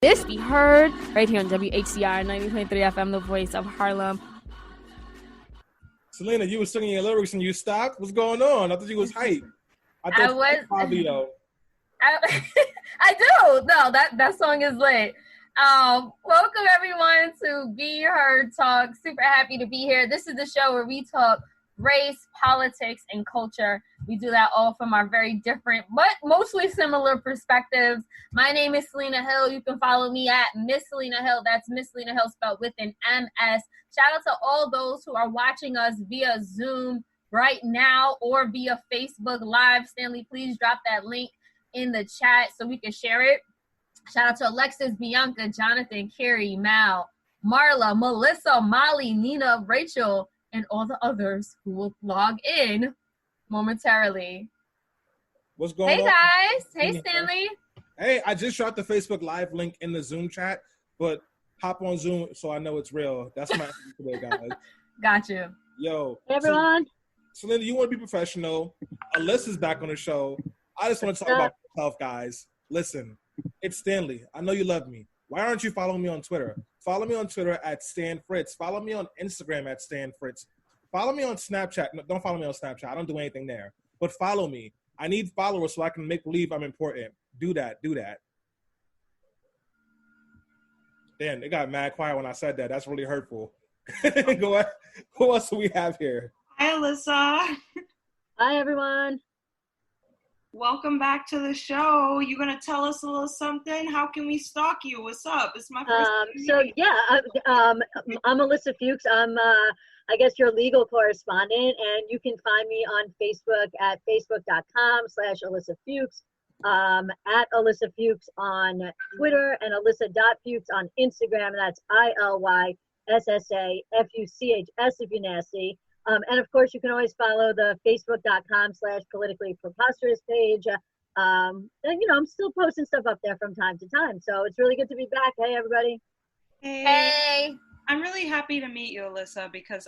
This be heard right here on WHCR 90.3 FM, the voice of Harlem. Selena, you were singing your lyrics and you stopped. What's going on? I thought you was hype. I was. Fabio. I do. No, that song is lit. Welcome everyone to Be Heard Talk. Super happy to be here. This is the show where we talk race, politics, and culture. We do that all from our very different, but mostly similar perspectives. My name is Selena Hill. You can follow me at Miss Selena Hill. That's Miss Selena Hill spelled with an MS. Shout out to all those who are watching us via Zoom right now or via Facebook Live. Stanley, please drop that link in the chat so we can share it. Shout out to Alexis, Bianca, Jonathan, Carrie, Mal, Marla, Melissa, Molly, Nina, Rachel, and all the others who will log in momentarily. What's going on? Hey guys. Hey Stanley. Hey, I just dropped the Facebook Live link in the Zoom chat, but hop on Zoom so I know it's real. That's my answer today, guys. Got you. Yo. Hey everyone. Selena, you want to be professional. Alyssa's back on the show. I just want to talk about myself, guys. Listen, it's Stanley. I know you love me. Why aren't you following me on Twitter? Follow me on Twitter at Stan Fritz. Follow me on Instagram at Stan Fritz. Follow me on Snapchat. No, don't follow me on Snapchat. I don't do anything there. But follow me. I need followers so I can make believe I'm important. Do that. Damn, it got mad quiet when I said that. That's really hurtful. Go ahead. Who else do we have here? Hi, Alyssa. Hi, everyone. Welcome back to the show. You gonna tell us a little something? How can we stalk you? What's up? It's my first time. I'm Alyssa Fuchs. I'm, I guess, your legal correspondent, and you can find me on Facebook at facebook.com/Alyssa Fuchs, at Alyssa Fuchs on Twitter, and Alyssa.Fuchs on Instagram. That's ILYSSAFUCHS if you're nasty. And of course, you can always follow the facebook.com/politically preposterous page. And, I'm still posting stuff up there from time to time. So it's really good to be back. Hey, everybody. Hey. I'm really happy to meet you, Alyssa, because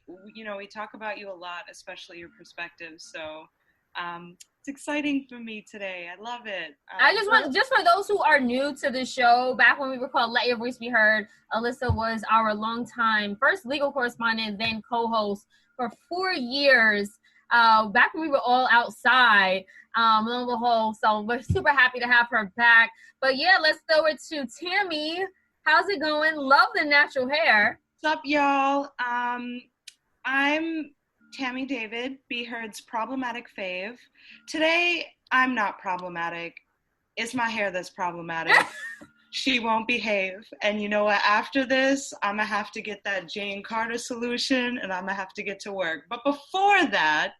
we talk about you a lot, especially your perspectives. So it's exciting for me today. I love it. I just for those who are new to the show, back when we were called Let Your Voice Be Heard, Alyssa was our longtime first legal correspondent, then co-host for 4 years, back when we were all outside, lo and behold. So we're super happy to have her back. But yeah, let's throw it to Tammy. How's it going? Love the natural hair. What's up, y'all? I'm Tammy David, Be Heard's problematic fave. Today, I'm not problematic. It's my hair that's problematic. She won't behave. And you know what? After this, I'm going to have to get that Jane Carter solution, and I'm going to have to get to work. But before that,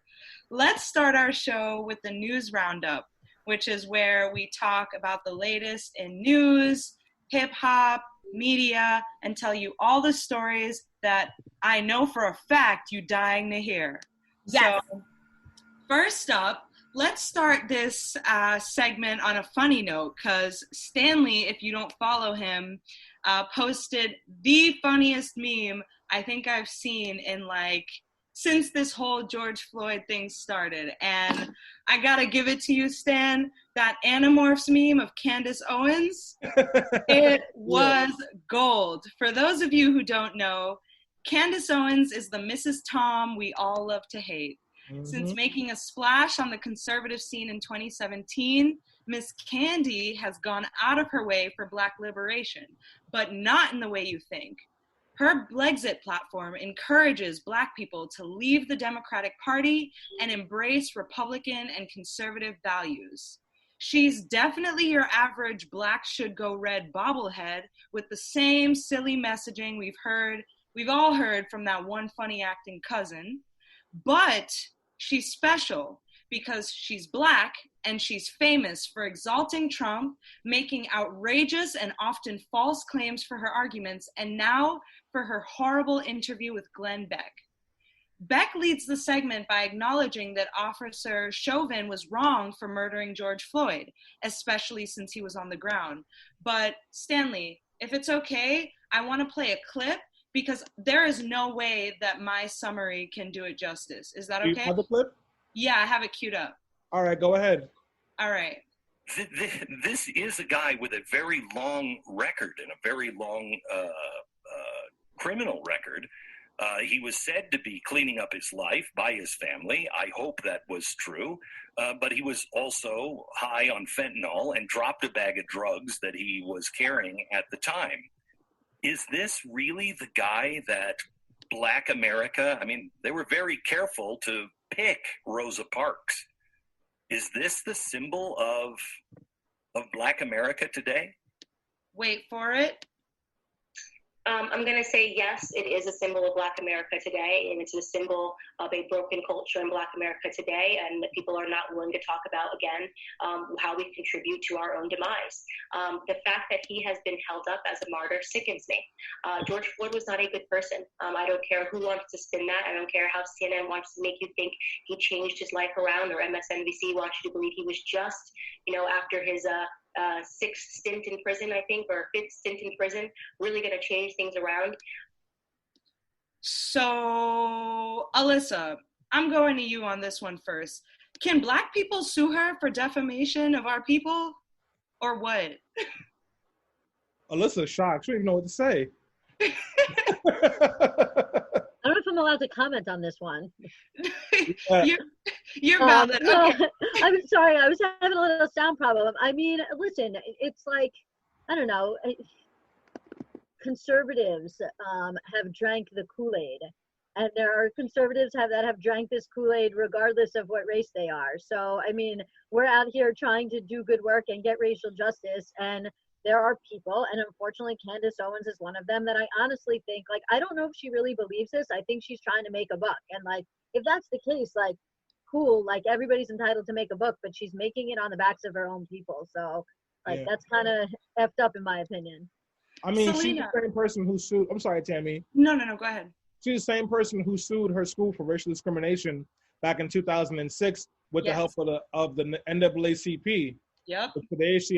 let's start our show with the news roundup, which is where we talk about the latest in news, hip-hop, media, and tell you all the stories that I know for a fact you dying to hear. Yes. So, first up, let's start this segment on a funny note, because Stanley, if you don't follow him, posted the funniest meme I think I've seen in since this whole George Floyd thing started. And I gotta give it to you, Stan, that Animorphs meme of Candace Owens, it was gold. For those of you who don't know, Candace Owens is the Mrs. Tom we all love to hate. Mm-hmm. Since making a splash on the conservative scene in 2017, Miss Candy has gone out of her way for Black liberation, but not in the way you think. Her Blexit platform encourages Black people to leave the Democratic Party and embrace Republican and conservative values. She's definitely your average Black should go red bobblehead with the same silly messaging we've all heard from that one funny acting cousin. But she's special because she's Black and she's famous for exalting Trump, making outrageous and often false claims for her arguments, and now for her horrible interview with Glenn Beck. Beck leads the segment by acknowledging that Officer Chauvin was wrong for murdering George Floyd, especially since he was on the ground. But Stanley, if it's okay, I want to play a clip because there is no way that my summary can do it justice. Is that okay? Do you have a clip? Yeah, I have it queued up. All right, go ahead. All right. This is a guy with a very long record and a very long criminal record. He was said to be cleaning up his life by his family. I hope that was true. But he was also high on fentanyl and dropped a bag of drugs that he was carrying at the time. Is this really the guy that Black America, I mean, they were very careful to pick Rosa Parks. Is this the symbol of Black America today? Wait for it. I'm going to say yes, it is a symbol of Black America today, and it's a symbol of a broken culture in Black America today, and that people are not willing to talk about, again, how we contribute to our own demise. The fact that he has been held up as a martyr sickens me. George Floyd was not a good person. I don't care who wants to spin that. I don't care how CNN wants to make you think he changed his life around, or MSNBC wants you to believe he was just, after his sixth stint in prison, I think, or fifth stint in prison, really going to change things around. So, Alyssa, I'm going to you on this one first. Can Black people sue her for defamation of our people, or what? Alyssa's shocked. She don't even know what to say. I don't know if I'm allowed to comment on this one. You're valid. No, okay. I'm sorry. I was having a little sound problem. I mean, listen, it's like, I don't know. Conservatives have drank the Kool-Aid. And there are conservatives that have drank this Kool-Aid regardless of what race they are. So, I mean, we're out here trying to do good work and get racial justice. And there are people, and unfortunately Candace Owens is one of them, that I honestly think, like, I don't know if she really believes this. I think she's trying to make a buck. And, like, if that's the case, like, cool, like, everybody's entitled to make a buck, but she's making it on the backs of her own people. So, like, that's kind of effed up in my opinion. I mean, Selena. she's the same person who sued. I'm sorry, Tammy. No, go ahead. She's the same person who sued her school for racial discrimination back in 2006 with the help of the NAACP. Yep. But today she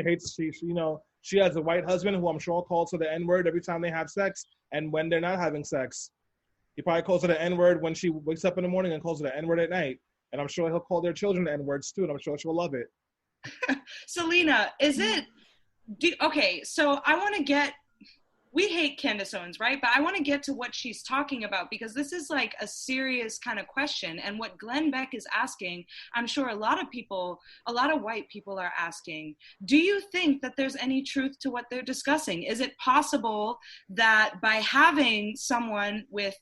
has a white husband who I'm sure calls her the N-word every time they have sex, and when they're not having sex. He probably calls her the N-word when she wakes up in the morning and calls her the N-word at night. And I'm sure he'll call their children the N-words too, and I'm sure she'll love it. Selena, okay, so I want to we hate Candace Owens, right? But I want to get to what she's talking about, because this is like a serious kind of question. And what Glenn Beck is asking, I'm sure a lot of white people are asking, do you think that there's any truth to what they're discussing? Is it possible that by having someone with,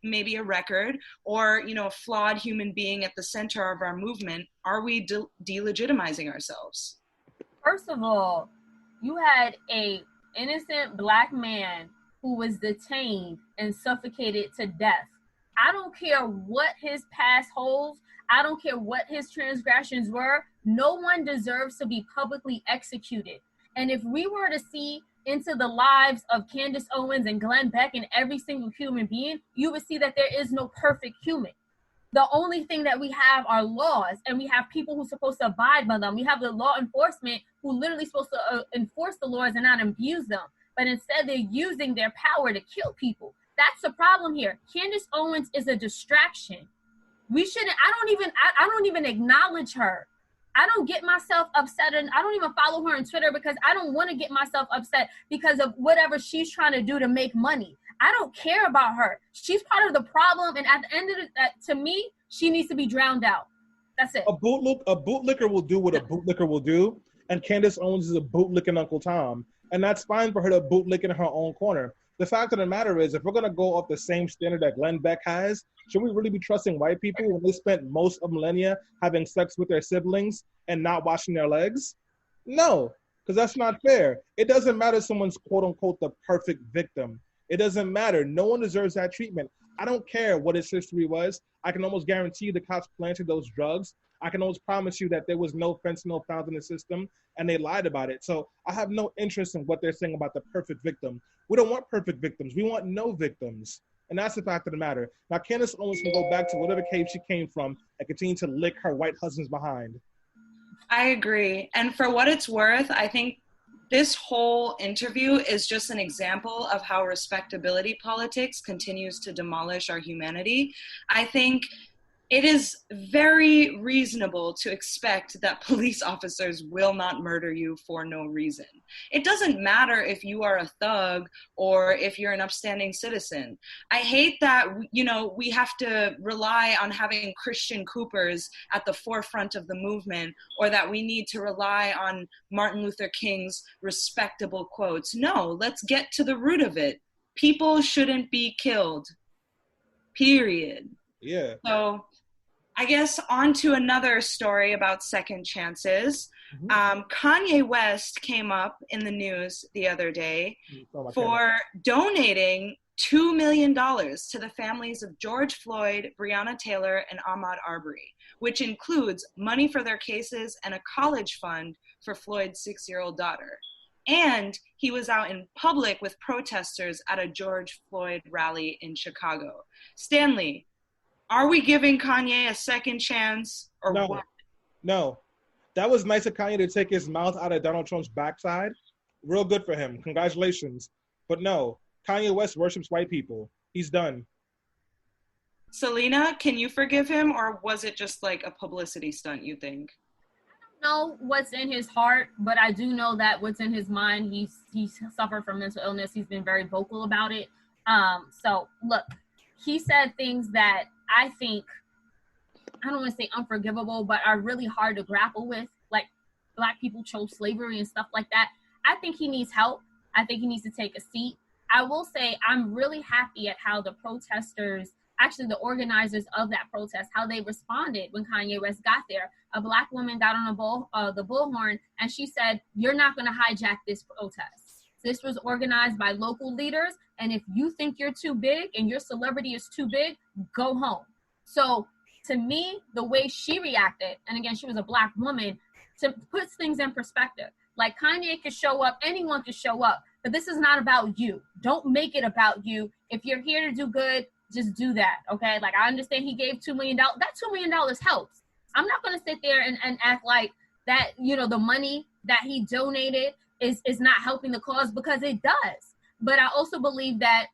maybe a record or, a flawed human being at the center of our movement, are we delegitimizing ourselves? First of all, you had a innocent Black man who was detained and suffocated to death. I don't care what his past holds. I don't care what his transgressions were. No one deserves to be publicly executed. And if we were to see into the lives of Candace Owens and Glenn Beck and every single human being, you would see that there is no perfect human. The only thing that we have are laws, and we have people who are supposed to abide by them. We have the law enforcement who literally supposed to enforce the laws and not abuse them. But instead, they're using their power to kill people. That's the problem here. Candace Owens is a distraction. We shouldn't, I don't even acknowledge her. I don't get myself upset, and I don't even follow her on Twitter because I don't want to get myself upset because of whatever she's trying to do to make money. I don't care about her. She's part of the problem, and at the end of to me, she needs to be drowned out. That's it. A bootlicker will do what a bootlicker will do, and Candace Owens is a bootlicking Uncle Tom, and that's fine for her to bootlick in her own corner. The fact of the matter is, if we're going to go off the same standard that Glenn Beck has, should we really be trusting white people when they spent most of millennia having sex with their siblings and not washing their legs? No, because that's not fair. It doesn't matter if someone's quote-unquote the perfect victim. It doesn't matter. No one deserves that treatment. I don't care what his history was. I can almost guarantee the cops planted those drugs. I can almost promise you that there was no fentanyl found in the system, and they lied about it. So I have no interest in what they're saying about the perfect victim. We don't want perfect victims. We want no victims. And that's the fact of the matter. Now, Candace Owens can go back to whatever cave she came from and continue to lick her white husband's behind. I agree. And for what it's worth, I think this whole interview is just an example of how respectability politics continues to demolish our humanity. I think It is very reasonable to expect that police officers will not murder you for no reason. It doesn't matter if you are a thug or if you're an upstanding citizen. I hate that, we have to rely on having Christian Coopers at the forefront of the movement, or that we need to rely on Martin Luther King's respectable quotes. No, let's get to the root of it. People shouldn't be killed. Period. Yeah. So I guess on to another story about second chances. Kanye West came up in the news the other day for donating $2 million to the families of George Floyd, Breonna Taylor, and Ahmaud Arbery, which includes money for their cases and a college fund for Floyd's 6-year-old daughter. And he was out in public with protesters at a George Floyd rally in Chicago. Stanley, are we giving Kanye a second chance or what? No. That was nice of Kanye to take his mouth out of Donald Trump's backside. Real good for him. Congratulations. But no, Kanye West worships white people. He's done. Selena, can you forgive him, or was it just like a publicity stunt, you think? I don't know what's in his heart, but I do know that what's in his mind, he's suffered from mental illness. He's been very vocal about it. So look, he said things that I think, I don't want to say unforgivable, but are really hard to grapple with, like Black people chose slavery and stuff like that. I think he needs help. I think he needs to take a seat. I will say I'm really happy at how the protesters, actually the organizers of that protest, how they responded when Kanye West got there. A Black woman got on the bullhorn and she said, "You're not going to hijack this protest. This was organized by local leaders, and if you think you're too big and your celebrity is too big, go home." So to me, the way she reacted, and again, she was a Black woman, puts things in perspective. Like Kanye could show up, anyone could show up, but this is not about you. Don't make it about you. If you're here to do good, just do that, okay? Like I understand he gave $2 million. That $2 million helps. I'm not going to sit there and act like that, the money that he donated is not helping the cause, because it does. But I also believe that,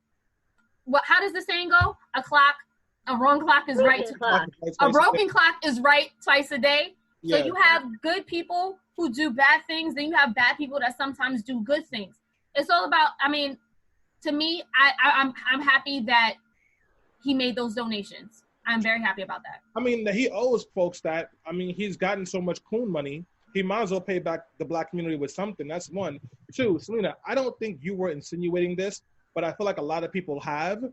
how does the saying go? A wrong clock is right. A broken clock is right twice a day. So you have good people who do bad things, then you have bad people that sometimes do good things. It's all about, to me, I'm happy that he made those donations. I'm very happy about that. He owes folks that. He's gotten so much coon money. He might as well pay back the Black community with something. That's one. Two, Selena, I don't think you were insinuating this, but I feel like a lot of people have.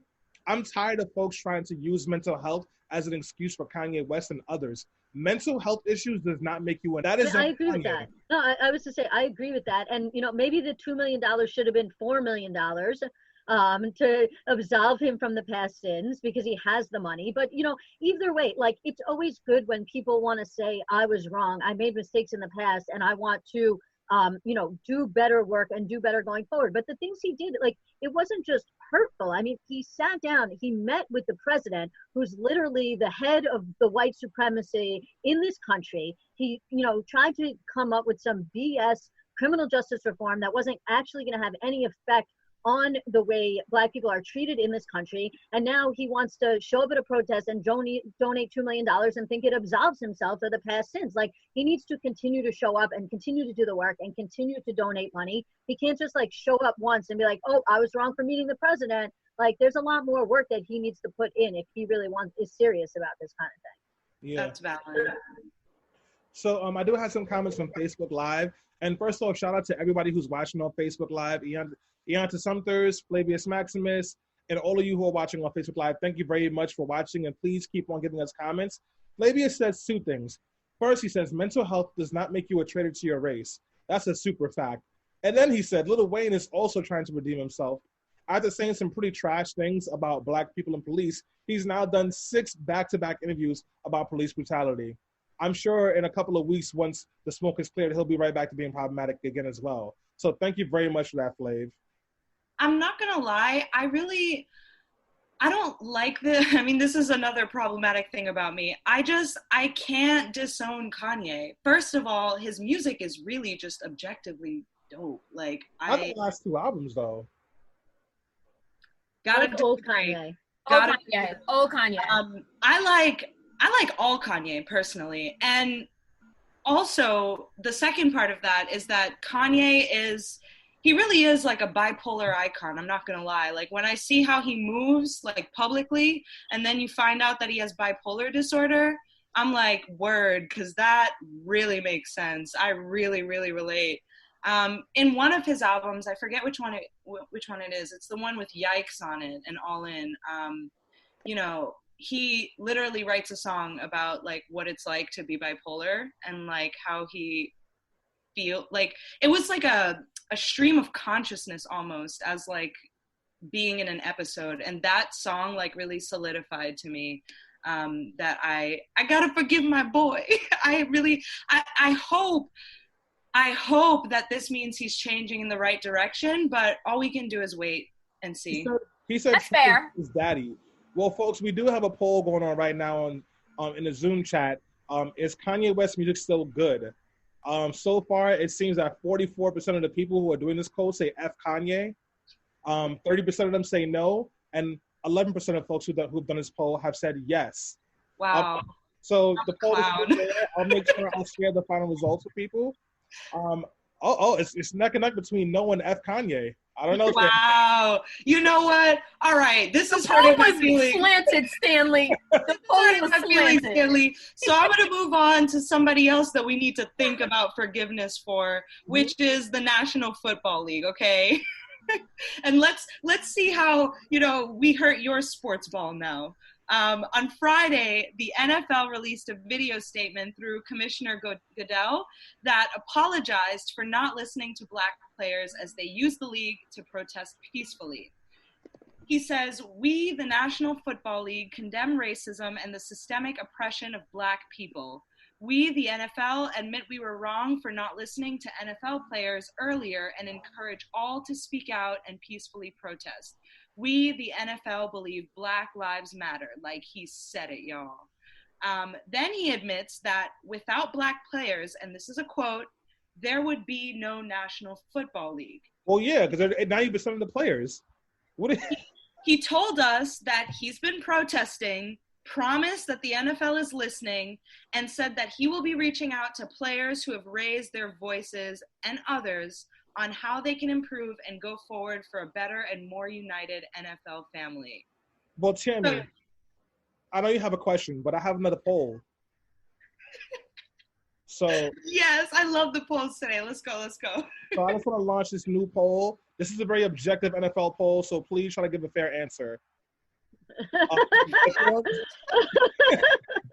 I'm tired of folks trying to use mental health as an excuse for Kanye West and others. Mental health issues does not make you I agree with that. No, I was to say, I agree with that. And, maybe the $2 million should have been $4 million to absolve him from the past sins, because he has the money. But, either way, like, it's always good when people want to say, I was wrong, I made mistakes in the past, and I want to, do better work and do better going forward. But the things he did, like, it wasn't just hurtful. He sat down, he met with the president, who's literally the head of the white supremacy in this country. He, tried to come up with some BS criminal justice reform that wasn't actually going to have any effect on the way Black people are treated in this country. And now he wants to show up at a protest and donate $2 million and think it absolves himself of the past sins. Like, he needs to continue to show up and continue to do the work and continue to donate money. He can't just show up once and be like, "Oh, I was wrong for meeting the president." Like, there's a lot more work that he needs to put in if he really is serious about this kind of thing. Yeah, that's valid. So I do have some comments from Facebook Live. And first off, shout out to everybody who's watching on Facebook Live. Ianta Sumthers, Flavius Maximus, and all of you who are watching on Facebook Live, thank you very much for watching, and please keep on giving us comments. Flavius says two things. First, he says, mental health does not make you a traitor to your race. That's a super fact. And then he said, Lil Wayne is also trying to redeem himself. After saying some pretty trash things about Black people and police, he's now done 6 back-to-back interviews about police brutality. I'm sure in a couple of weeks, once the smoke is cleared, he'll be right back to being problematic again as well. So thank you very much for that, Flav. I'm not going to lie. I don't like this is another problematic thing about me. I can't disown Kanye. First of all, his music is really just objectively dope. Like, I like the last 2 albums, though. Old Kanye. Old Kanye. I like I like all Kanye personally. And also the second part of that is that he really is like a bipolar icon. I'm not gonna lie. Like when I see how he moves like publicly and then you find out that he has bipolar disorder, I'm like, word, because that really makes sense. I really, really relate. In one of his albums, I forget which one it is. It's the one with Yikes on it and All In. You know, he literally writes a song about like what it's like to be bipolar and like how he feel like it was like a stream of consciousness almost as like being in an episode, and that song like really solidified to me that I gotta forgive my boy. I hope that this means he's changing in the right direction, but all we can do is wait and see. He said That's fair. His daddy. Well, folks, we do have a poll going on right now in the Zoom chat. Is Kanye West music still good? So far, it seems that 44% of the people who are doing this poll say F Kanye. 30% of them say no, and 11% of folks who've done this poll have said yes. Wow. So the poll is there. I'll make sure I'll share the final results with people. It's neck and neck between no and F Kanye. I don't know. Wow. You know what? All right. This is hurting my feelings. Slanted, Stanley. The poll was slanted. Stanley. So I'm going to move on to somebody else that we need to think about forgiveness for, which is the National Football League. Okay. And let's see how, we hurt your sports ball now. On Friday, the NFL released a video statement through Commissioner Goodell that apologized for not listening to Black players as they used the league to protest peacefully. He says, "We, the National Football League, condemn racism and the systemic oppression of Black people. We, the NFL, admit we were wrong for not listening to NFL players earlier and encourage all to speak out and peacefully protest. We, the NFL, believe Black lives matter," like he said it, y'all. Then he admits that without Black players, and this is a quote, there would be no National Football League. Well, yeah, because 90% of the players. He told us that he's been protesting, promised that the NFL is listening, and said that he will be reaching out to players who have raised their voices and others on how they can improve and go forward for a better and more united NFL family. Well, Tammy, I know you have a question, but I have another poll. So yes, I love the polls today. Let's go. So I just want to launch this new poll. This is a very objective NFL poll, so please try to give a fair answer.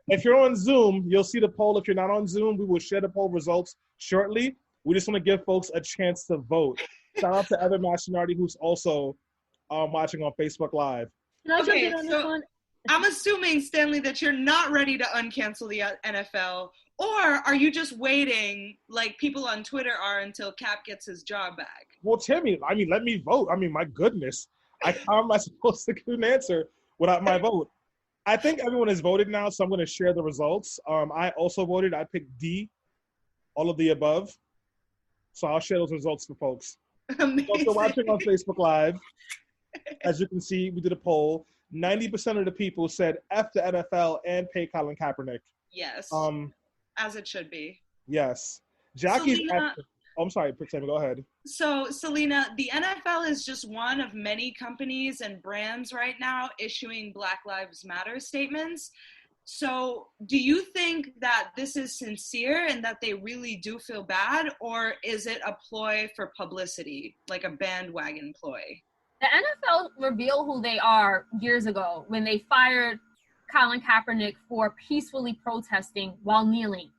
If you're on Zoom, you'll see the poll. If you're not on Zoom, we will share the poll results shortly. We just want to give folks a chance to vote. Shout out to Evan Mashinardi, who's also watching on Facebook Live. Can I jump in on this one? I'm assuming, Stanley, that you're not ready to uncancel the NFL, or are you just waiting, like people on Twitter are, until Cap gets his job back? Well, Tammy, let me vote. My goodness. How am I supposed to give an answer without my vote? I think everyone has voted now, so I'm going to share the results. I also voted. I picked D, all of the above. So I'll share those results for folks. Amazing. So if you're watching on Facebook Live, as you can see, we did a poll. 90% of the people said F the NFL and pay Colin Kaepernick. Yes. As it should be. Yes. Jackie's I'm sorry, Tammy, go ahead. So, Selena, the NFL is just one of many companies and brands right now issuing Black Lives Matter statements. So, do you think that this is sincere and that they really do feel bad, or is it a ploy for publicity, like a bandwagon ploy? The NFL revealed who they are years ago when they fired Colin Kaepernick for peacefully protesting while kneeling.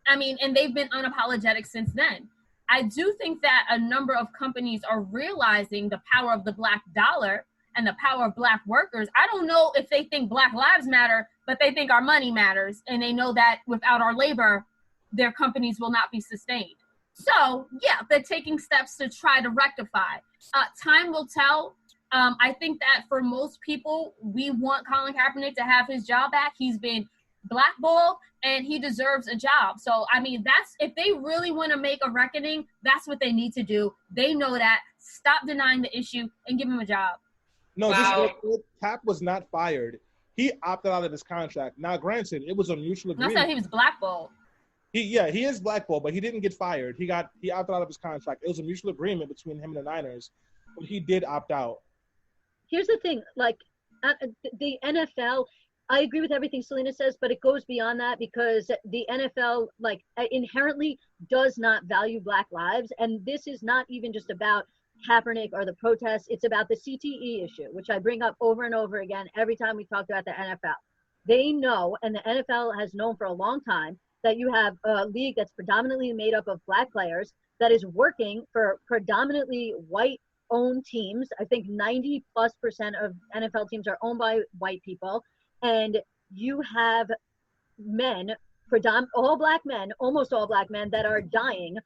And they've been unapologetic since then. I do think that a number of companies are realizing the power of the Black dollar and the power of Black workers. I don't know if they think Black lives matter, but they think our money matters. And they know that without our labor, their companies will not be sustained. So, yeah, they're taking steps to try to rectify. Time will tell. I think that for most people, we want Colin Kaepernick to have his job back. He's been blackballed and he deserves a job. So, that's, if they really want to make a reckoning, that's what they need to do. They know that. Stop denying the issue and give him a job. No, wow. Cap was not fired. he opted out of his contract. Now, granted, it was a mutual No, I agreement. said he was blackballed. He is blackballed, but he didn't get fired. He opted out of his contract. It was a mutual agreement between him and the Niners, but he did opt out. Here's the thing, like the NFL, I agree with everything Selena says, but it goes beyond that because the NFL like inherently does not value Black lives. And this is not even just about Kaepernick or the protests. It's about the CTE issue, which I bring up over and over again every time we talk about the NFL. They know, and the NFL has known for a long time, that you have a league that's predominantly made up of Black players that is working for predominantly white owned teams. I think 90+% of NFL teams are owned by white people. And you have men, all Black men, almost all Black men that are dying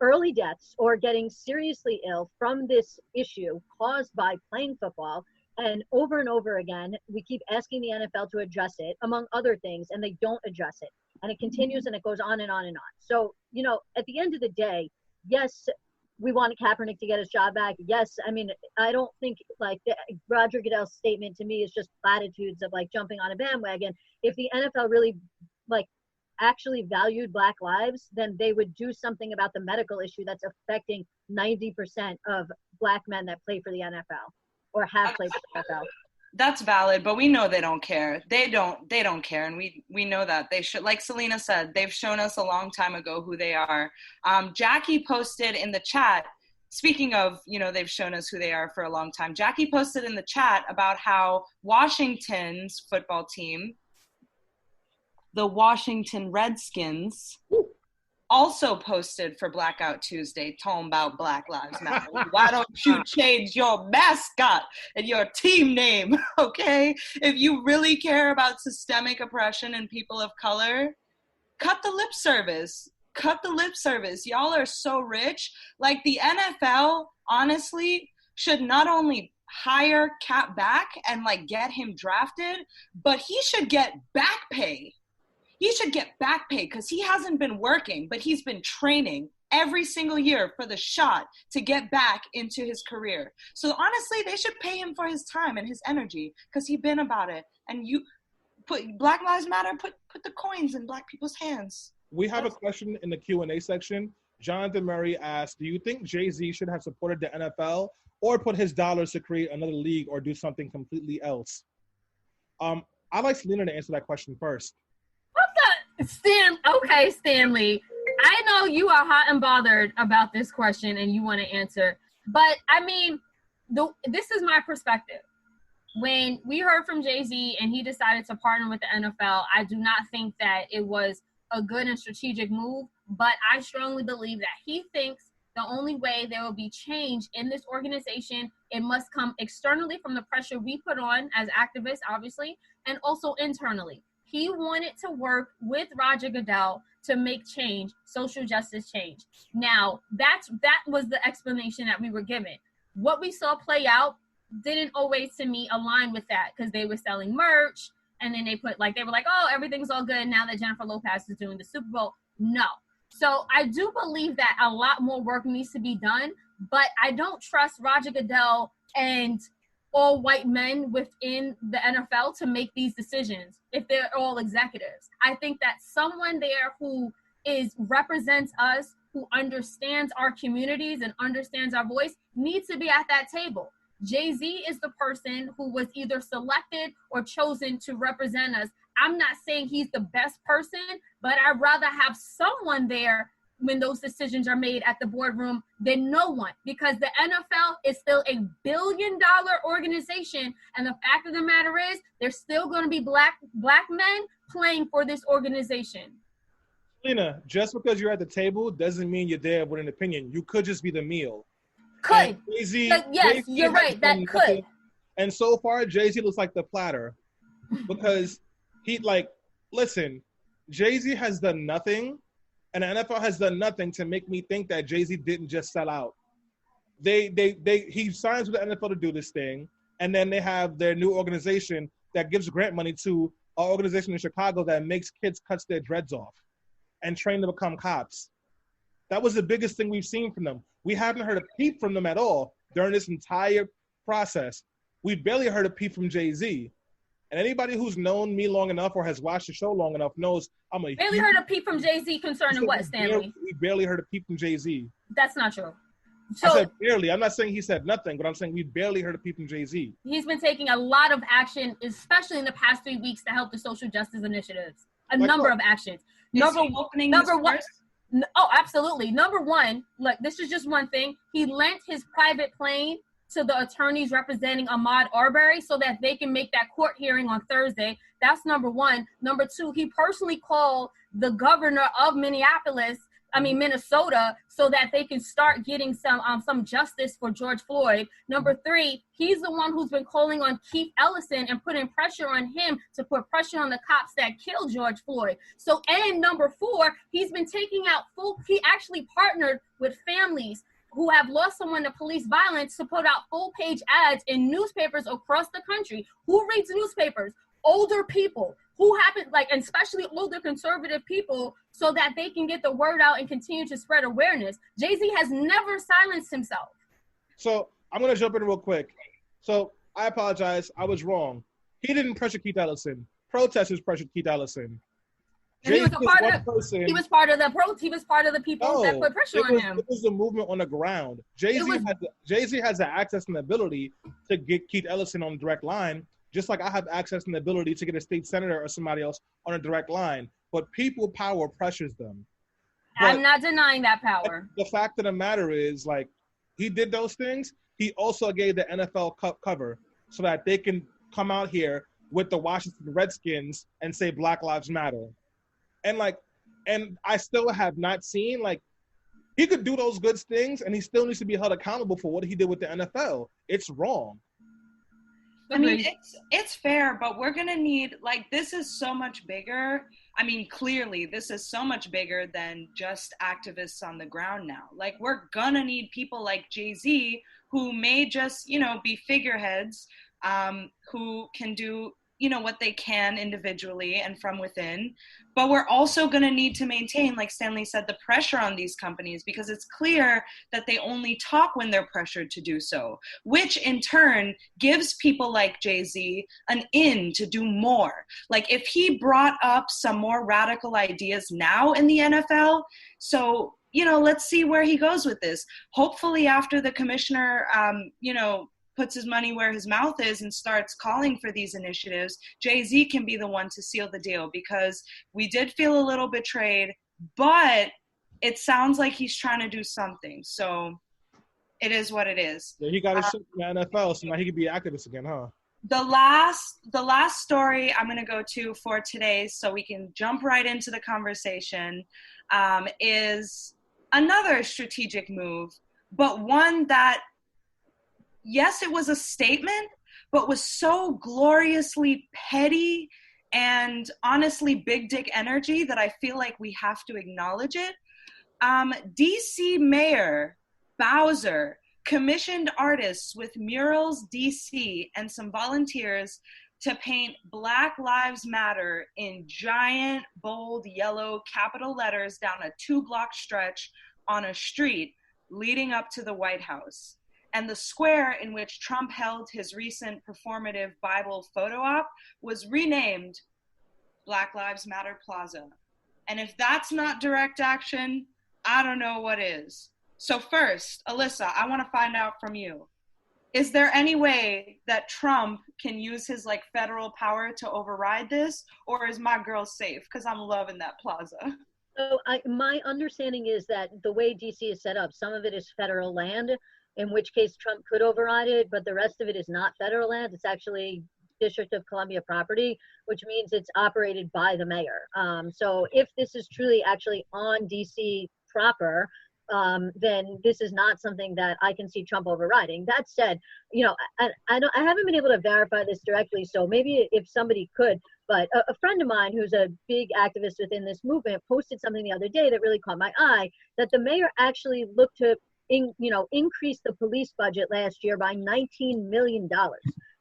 early deaths or getting seriously ill from this issue caused by playing football. And over again, we keep asking the NFL to address it, among other things, and they don't address it. And it continues and it goes on and on and on. So, you know, at the end of the day, yes, we want Kaepernick to get his job back. Yes, I mean, I don't think like Roger Goodell's statement to me is just platitudes of like jumping on a bandwagon. If the NFL really like actually valued Black lives, then they would do something about the medical issue that's affecting 90% of Black men that play for the NFL or have played for the NFL. That's valid, but we know they don't care. They don't care, and we know that. They should, like Selena said, they've shown us a long time ago who they are. Jackie posted in the chat, speaking of, you know, they've shown us who they are for a long time. Jackie posted in the chat about how Washington's football team, the Washington Redskins, also posted for Blackout Tuesday, talking about Black Lives Matter. Why don't you change your mascot and your team name, okay? If you really care about systemic oppression and people of color, cut the lip service. Cut the lip service. Y'all are so rich. Like, the NFL, honestly, should not only hire Cap back and, like, get him drafted, but he should get back pay. He should get back pay because he hasn't been working, but he's been training every single year for the shot to get back into his career. So honestly, they should pay him for his time and his energy because he's been about it. And you put Black Lives Matter, put the coins in Black people's hands. We have a question in the Q&A section. Jonathan Murray asked, do you think Jay-Z should have supported the NFL or put his dollars to create another league or do something completely else? I'd like Selena to answer that question first. Okay, Stanley. I know you are hot and bothered about this question and you want to answer, but I mean, this is my perspective. When we heard from Jay-Z and he decided to partner with the NFL, I do not think that it was a good and strategic move, but I strongly believe that he thinks the only way there will be change in this organization, it must come externally from the pressure we put on as activists, obviously, and also internally. He wanted to work with Roger Goodell to make change, social justice change. Now, that was the explanation that we were given. What we saw play out didn't always, to me, align with that because they were selling merch and then they were like, oh, everything's all good now that Jennifer Lopez is doing the Super Bowl. No. So I do believe that a lot more work needs to be done, but I don't trust Roger Goodell and all white men within the NFL to make these decisions if they're all executives. I think that someone there who represents us, who understands our communities and understands our voice, needs to be at that table. Jay-Z is the person who was either selected or chosen to represent us. I'm not saying he's the best person, but I'd rather have someone there when those decisions are made at the boardroom than no one, because the NFL is still a $1 billion organization, and the fact of the matter is there's still going to be black men playing for this organization. Selena, just because you're at the table doesn't mean you're there with an opinion. You could just be the meal. Could. Jay-Z, Yes, Jay-Z you're right. That could. Nothing. And so far, Jay-Z looks like the platter because listen, Jay-Z has done nothing. And the NFL has done nothing to make me think that Jay-Z didn't just sell out. He signs with the NFL to do this thing, and then they have their new organization that gives grant money to an organization in Chicago that makes kids cut their dreads off and train them to become cops. That was the biggest thing we've seen from them. We haven't heard a peep from them at all during this entire process. We barely heard a peep from Jay-Z. And anybody who's known me long enough or has watched the show long enough knows I'm a Barely heard a peep from Jay-Z concerning what, Stanley? We barely heard a peep from Jay-Z. That's not true. I said barely. I'm not saying he said nothing, but I'm saying we barely heard a peep from Jay-Z. He's been taking a lot of action, especially in the past 3 weeks, to help the social justice initiatives. Number of actions. Number one. Oh, absolutely. Number one, like, this is just one thing. He lent his private plane to the attorneys representing Ahmaud Arbery so that they can make that court hearing on Thursday. That's number one. Number two, he personally called the governor of Minnesota, so that they can start getting some justice for George Floyd. Number three, he's the one who's been calling on Keith Ellison and putting pressure on him to put pressure on the cops that killed George Floyd. So, and number four, he's been taking out he actually partnered with families who have lost someone to police violence to put out full-page ads in newspapers across the country. Who reads newspapers? Older people who happen, and especially older conservative people, so that they can get the word out and continue to spread awareness. Jay-Z has never silenced himself. So I'm going to jump in real quick. So I apologize. I was wrong. He didn't pressure Keith Ellison. Protesters pressured Keith Ellison. He was part of the people that put pressure on him. It was the movement on the ground. Jay-Z has the access and the ability to get Keith Ellison on the direct line, just like I have access and the ability to get a state senator or somebody else on a direct line. But people power pressures them. I'm not denying that power. The fact of the matter is, he did those things. He also gave the NFL Cup cover so that they can come out here with the Washington Redskins and say Black Lives Matter. And I still have not seen, he could do those good things and he still needs to be held accountable for what he did with the NFL. It's wrong. I mean, it's fair, but we're going to need, this is so much bigger. I mean, clearly, this is so much bigger than just activists on the ground now. We're going to need people like Jay-Z who may just, be figureheads, who can do, what they can individually and from within. But we're also going to need to maintain, like Stanley said, the pressure on these companies, because it's clear that they only talk when they're pressured to do so, which in turn gives people like Jay-Z an in to do more. If he brought up some more radical ideas now in the NFL, so, let's see where he goes with this. Hopefully after the commissioner, puts his money where his mouth is and starts calling for these initiatives, Jay-Z can be the one to seal the deal, because we did feel a little betrayed, but it sounds like he's trying to do something. So it is what it is. Yeah, he got his shit in the NFL, so now he can be an activist again, huh? The last story I'm going to go to for today, so we can jump right into the conversation, is another strategic move, but one that, yes, it was a statement, but was so gloriously petty and honestly big dick energy that I feel like we have to acknowledge it. DC Mayor Bowser commissioned artists with Murals DC and some volunteers to paint Black Lives Matter in giant, bold, yellow capital letters down a 2-block stretch on a street leading up to the White House. And the square in which Trump held his recent performative Bible photo op was renamed Black Lives Matter Plaza. And if that's not direct action, I don't know what is. So first, Alyssa, I want to find out from you. Is there any way that Trump can use his federal power to override this, or is my girl safe? Because I'm loving that plaza. So my understanding is that the way DC is set up, some of it is federal land, in which case Trump could override it, but the rest of it is not federal land. It's actually District of Columbia property, which means it's operated by the mayor. So if this is truly actually on DC proper, then this is not something that I can see Trump overriding. That said, I haven't been able to verify this directly, so maybe if somebody could, but a friend of mine who's a big activist within this movement posted something the other day that really caught my eye, that the mayor actually looked to increase the police budget last year by $19 million.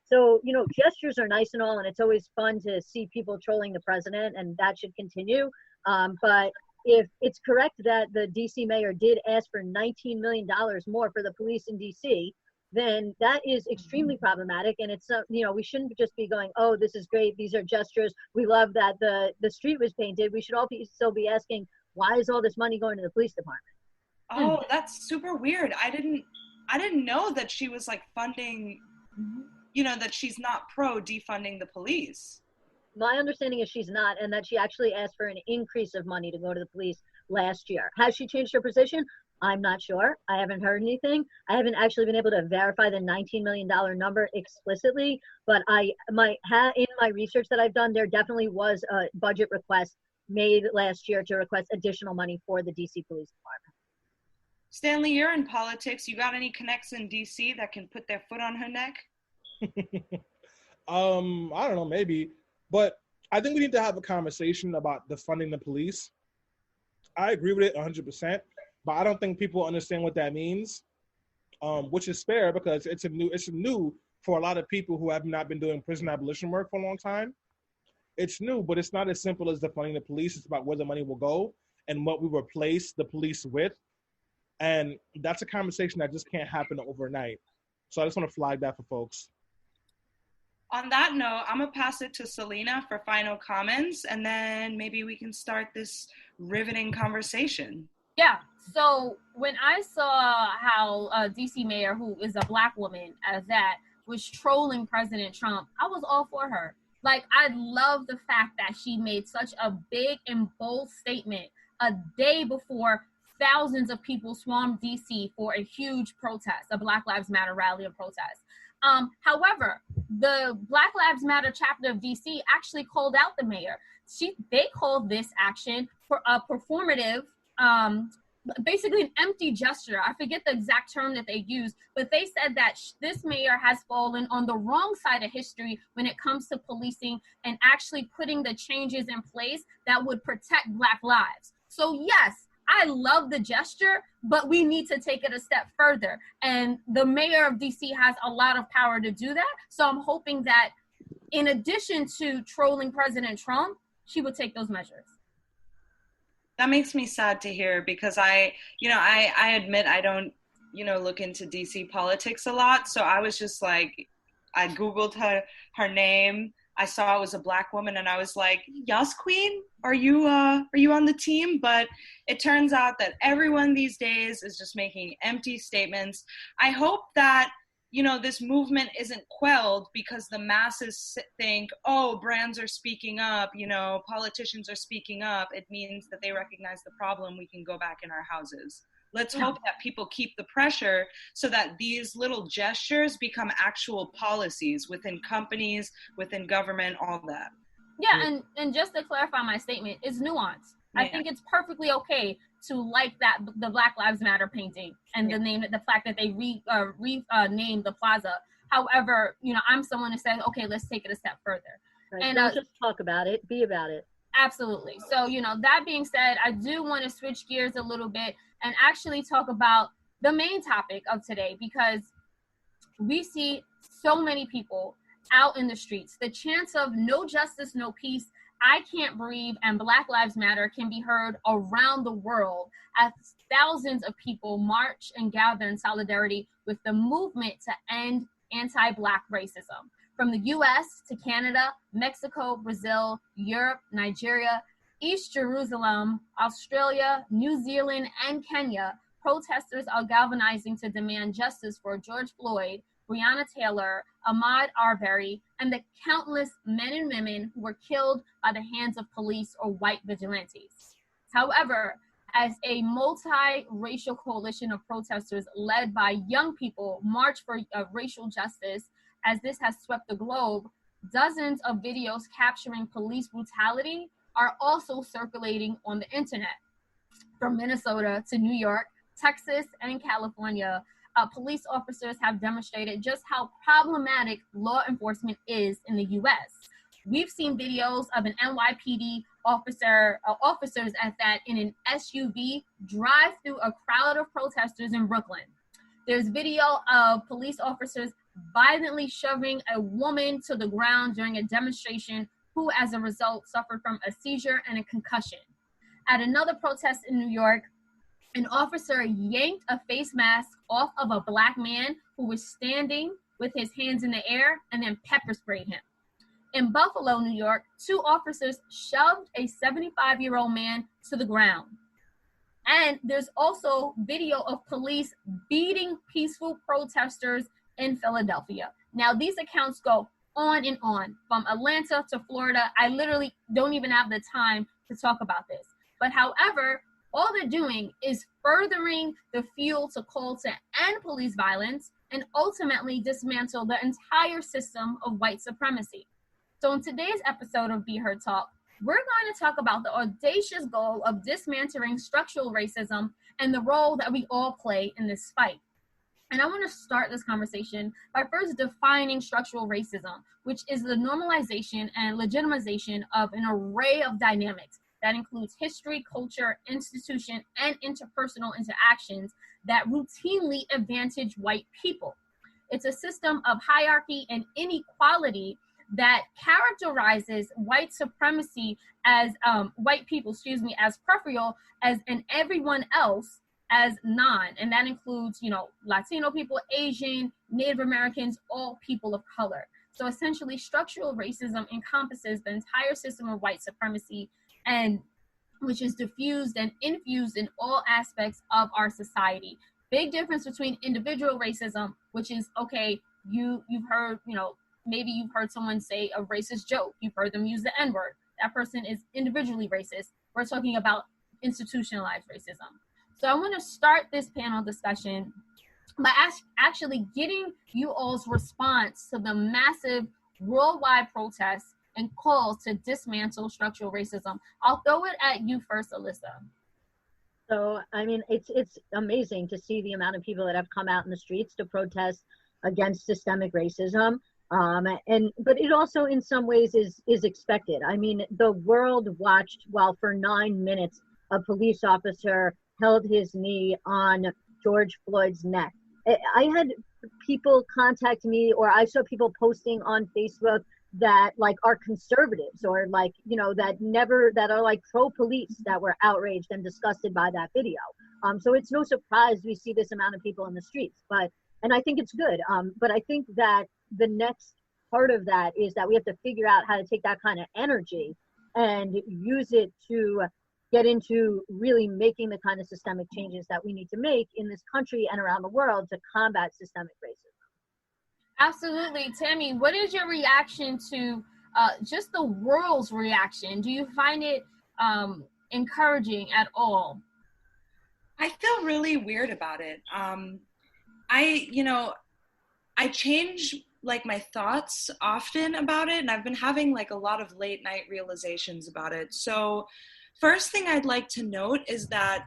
So, gestures are nice and all, and it's always fun to see people trolling the president, and that should continue. But if it's correct that the DC mayor did ask for $19 million more for the police in DC, then that is extremely problematic. And it's, we shouldn't just be going, oh, this is great. These are gestures. We love that the street was painted. We should all still be asking, why is all this money going to the police department? Oh, that's super weird. I didn't know that she was like funding, that she's not pro defunding the police. My understanding is she's not, and that she actually asked for an increase of money to go to the police last year. Has she changed her position? I'm not sure. I haven't heard anything. I haven't actually been able to verify the $19 million number explicitly, but in my research that I've done, there definitely was a budget request made last year to request additional money for the DC Police Department. Stanley, you're in politics. You got any connects in DC that can put their foot on her neck? I don't know, maybe. But I think we need to have a conversation about defunding the police. I agree with it 100%, but I don't think people understand what that means, which is fair because it's new for a lot of people who have not been doing prison abolition work for a long time. It's new, but it's not as simple as defunding the police. It's about where the money will go and what we replace the police with. And that's a conversation that just can't happen overnight. So I just want to flag that for folks. On that note, I'm going to pass it to Selena for final comments, and then maybe we can start this riveting conversation. Yeah. So when I saw how DC mayor, who is a Black woman as that, was trolling President Trump, I was all for her. Like, I love the fact that she made such a big and bold statement a day before thousands of people swarmed DC for a huge protest, a Black Lives Matter rally and protest. However, the Black Lives Matter chapter of DC actually called out the mayor. They called this action for a performative, basically an empty gesture. I forget the exact term that they used, but they said that this mayor has fallen on the wrong side of history when it comes to policing and actually putting the changes in place that would protect Black lives. So yes, I love the gesture, but we need to take it a step further. And the mayor of DC has a lot of power to do that. So I'm hoping that in addition to trolling President Trump, she would take those measures. That makes me sad to hear because I admit I don't, look into DC politics a lot. So I was just like, I Googled her name. I saw it was a Black woman and I was like, yes, queen, are you on the team? But it turns out that everyone these days is just making empty statements. I hope that, this movement isn't quelled because the masses think, oh, brands are speaking up, politicians are speaking up. It means that they recognize the problem. We can go back in our houses. Let's hope that people keep the pressure so that these little gestures become actual policies within companies, within government, all that. Yeah, and just to clarify my statement, it's nuanced. Yeah. I think it's perfectly okay to like that the Black Lives Matter painting and the fact that they renamed the plaza. However, I'm someone who says, okay, let's take it a step further. Right. And don't just talk about it, be about it. Absolutely. So, that being said, I do want to switch gears a little bit and actually talk about the main topic of today, because we see so many people out in the streets. The chants of no justice, no peace, I can't breathe, and Black Lives Matter can be heard around the world as thousands of people march and gather in solidarity with the movement to end anti-Black racism. From the US to Canada, Mexico, Brazil, Europe, Nigeria, East Jerusalem, Australia, New Zealand, and Kenya, protesters are galvanizing to demand justice for George Floyd, Breonna Taylor, Ahmaud Arbery, and the countless men and women who were killed by the hands of police or white vigilantes. However, as a multi-racial coalition of protesters led by young people march for racial justice, as this has swept the globe, dozens of videos capturing police brutality are also circulating on the internet. From Minnesota to New York, Texas, and California, police officers have demonstrated just how problematic law enforcement is in the U.S. We've seen videos of an NYPD officers at that in an SUV drive through a crowd of protesters in Brooklyn. There's video of police officers violently shoving a woman to the ground during a demonstration who, as a result, suffered from a seizure and a concussion. At another protest in New York, an officer yanked a face mask off of a Black man who was standing with his hands in the air and then pepper sprayed him. In Buffalo, New York, 2 officers shoved a 75-year-old man to the ground. And there's also video of police beating peaceful protesters in Philadelphia. Now, these accounts go on and on, from Atlanta to Florida. I literally don't even have the time to talk about this. But however, all they're doing is furthering the fuel to call to end police violence and ultimately dismantle the entire system of white supremacy. So in today's episode of Be Heard Talk, we're going to talk about the audacious goal of dismantling structural racism and the role that we all play in this fight. And I want to start this conversation by first defining structural racism, which is the normalization and legitimization of an array of dynamics that includes history, culture, institution, and interpersonal interactions that routinely advantage white people. It's a system of hierarchy and inequality that characterizes white supremacy as white people, as peripheral, and everyone else as non, and that includes, Latino people, Asian, Native Americans, all people of color. So essentially, structural racism encompasses the entire system of white supremacy, and which is diffused and infused in all aspects of our society. Big difference between individual racism, which is, okay, you've heard, maybe you've heard someone say a racist joke. You've heard them use the N-word. That person is individually racist. We're talking about institutionalized racism. So I want to start this panel discussion by actually getting you all's response to the massive worldwide protests and calls to dismantle structural racism. I'll throw it at you first, Alyssa. So, I mean, it's amazing to see the amount of people that have come out in the streets to protest against systemic racism. But it also in some ways is expected. I mean, the world watched while for 9 minutes a police officer held his knee on George Floyd's neck. I had people contact me, or I saw people posting on Facebook that like are conservatives or like, that are like pro-police that were outraged and disgusted by that video. So it's no surprise we see this amount of people in the streets, and I think it's good. But I think that the next part of that is that we have to figure out how to take that kind of energy and use it to get into really making the kind of systemic changes that we need to make in this country and around the world to combat systemic racism. Absolutely. Tammy, what is your reaction to just the world's reaction? Do you find it encouraging at all? I feel really weird about it. I change like my thoughts often about it, and I've been having like a lot of late night realizations about it. So first thing I'd like to note is that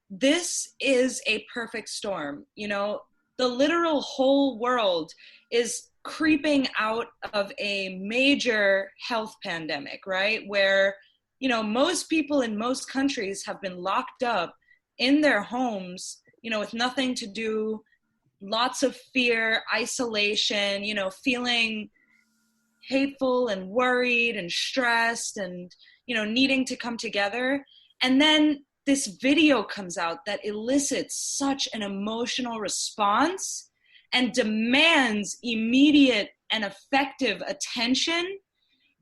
this is a perfect storm. The literal whole world is creeping out of a major health pandemic, right? Where, most people in most countries have been locked up in their homes, with nothing to do, lots of fear, isolation, feeling hateful and worried and stressed and, needing to come together. And then this video comes out that elicits such an emotional response and demands immediate and effective attention,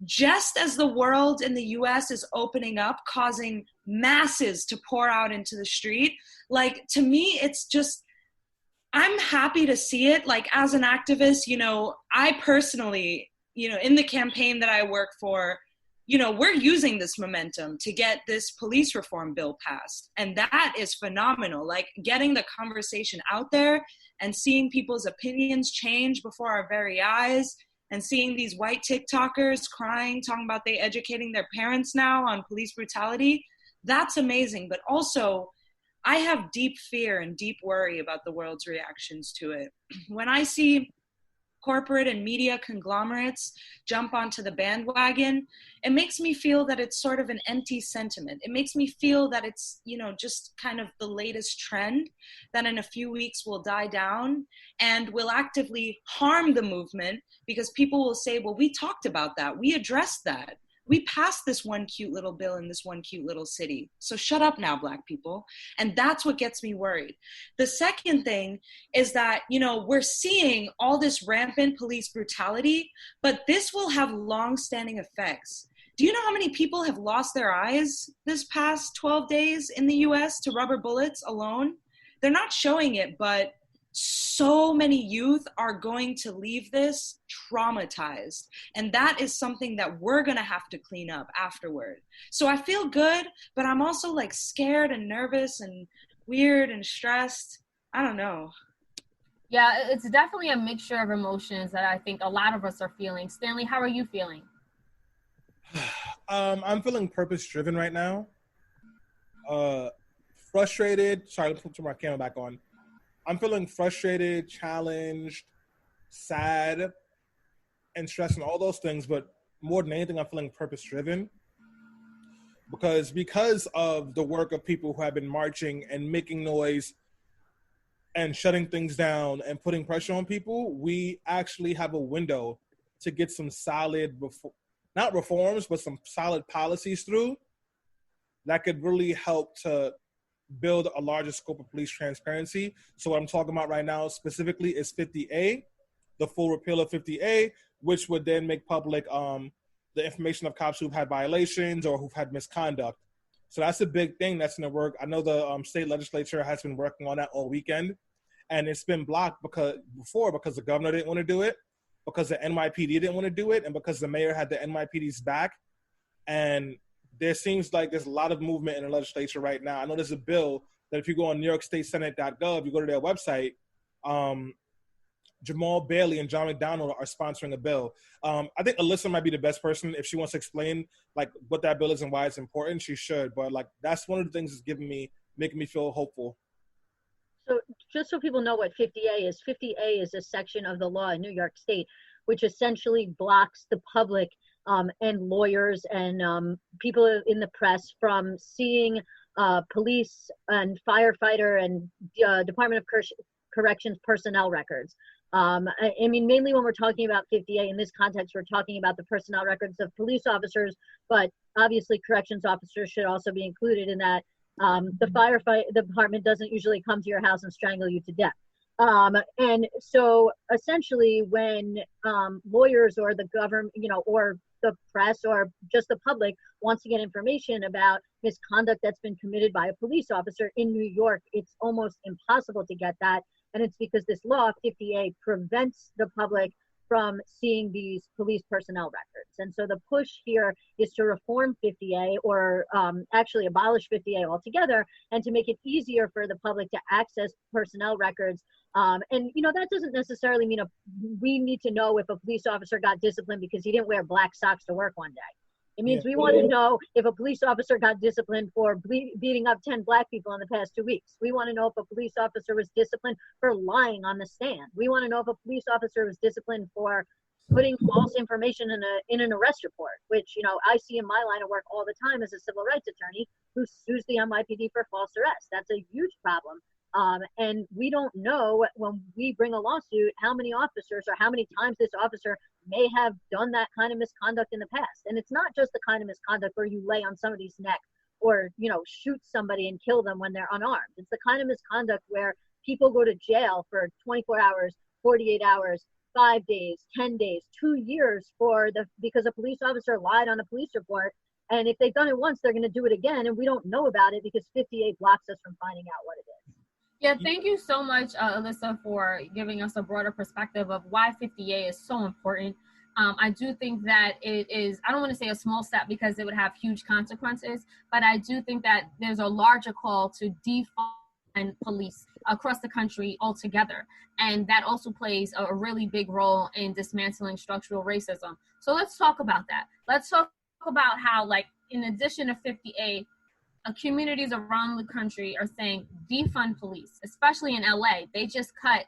just as the world in the US is opening up, causing masses to pour out into the street. Like, to me, it's just, I'm happy to see it. Like, as an activist, I personally, in the campaign that I work for, we're using this momentum to get this police reform bill passed. And that is phenomenal. Like, getting the conversation out there and seeing people's opinions change before our very eyes, and seeing these white TikTokers crying, talking about they educating their parents now on police brutality. That's amazing. But also, I have deep fear and deep worry about the world's reactions to it. When I see corporate and media conglomerates jump onto the bandwagon, it makes me feel that it's sort of an empty sentiment. It makes me feel that it's, just kind of the latest trend that in a few weeks will die down and will actively harm the movement, because people will say, well, we talked about that. We addressed that. We passed this one cute little bill in this one cute little city. So shut up now, Black people. And that's what gets me worried. The second thing is that, we're seeing all this rampant police brutality, but this will have long-standing effects. Do you know how many people have lost their eyes this past 12 days in the US to rubber bullets alone? They're not showing it, but so many youth are going to leave this traumatized. And that is something that we're going to have to clean up afterward. So I feel good, but I'm also like scared and nervous and weird and stressed. I don't know. Yeah, it's definitely a mixture of emotions that I think a lot of us are feeling. Stanley, how are you feeling? I'm feeling purpose-driven right now. Frustrated. Sorry, let's put my camera back on. I'm feeling frustrated, challenged, sad, and stressed and all those things. But more than anything, I'm feeling purpose-driven. Because of the work of people who have been marching and making noise and shutting things down and putting pressure on people, we actually have a window to get some solid, not reforms, but some solid policies through that could really help to build a larger scope of police transparency. So what I'm talking about right now specifically is 50A, the full repeal of 50A, which would then make public the information of cops who've had violations or who've had misconduct. So that's a big thing that's in the work. I know the state legislature has been working on that all weekend, and it's been blocked because the governor didn't want to do it, because the NYPD didn't want to do it, and because the mayor had the NYPD's back. And there seems like there's a lot of movement in the legislature right now. I know there's a bill that if you go on NewYorkStateSenate.gov, you go to their website, Jamal Bailey and John McDonald are sponsoring a bill. I think Alyssa might be the best person if she wants to explain like what that bill is and why it's important. She should, but like that's one of the things that's making me feel hopeful. So just so people know what 50A is a section of the law in New York State, which essentially blocks the public and lawyers and people in the press from seeing police and firefighter and Department of Corrections personnel records. I mean, mainly when we're talking about 50A in this context, we're talking about the personnel records of police officers, but obviously corrections officers should also be included in that. The firefight department doesn't usually come to your house and strangle you to death. And so essentially when lawyers or the government, or the press or just the public wants to get information about misconduct that's been committed by a police officer in New York, it's almost impossible to get that. And it's because this law, 50A, prevents the public from seeing these police personnel records. And so the push here is to reform 50A or actually abolish 50A altogether and to make it easier for the public to access personnel records. And, that doesn't necessarily mean we need to know if a police officer got disciplined because he didn't wear black socks to work one day. It means we want to know if a police officer got disciplined for beating up 10 Black people in the past 2 weeks. We want to know if a police officer was disciplined for lying on the stand. We want to know if a police officer was disciplined for putting false information in an arrest report, which, I see in my line of work all the time as a civil rights attorney who sues the NYPD for false arrest. That's a huge problem. And we don't know when we bring a lawsuit how many officers or how many times this officer may have done that kind of misconduct in the past. And it's not just the kind of misconduct where you lay on somebody's neck or, shoot somebody and kill them when they're unarmed. It's the kind of misconduct where people go to jail for 24 hours, 48 hours, 5 days, 10 days, 2 years because a police officer lied on a police report. And if they've done it once, they're going to do it again. And we don't know about it because 58 blocks us from finding out what it is. Yeah, thank you so much, Alyssa, for giving us a broader perspective of why 50A is so important. I do think that it is, I don't want to say a small step because it would have huge consequences, but I do think that there's a larger call to defund police across the country altogether. And that also plays a really big role in dismantling structural racism. So let's talk about that. Let's talk about how, like, in addition to 50A, communities around the country are saying defund police, especially in LA. They just cut,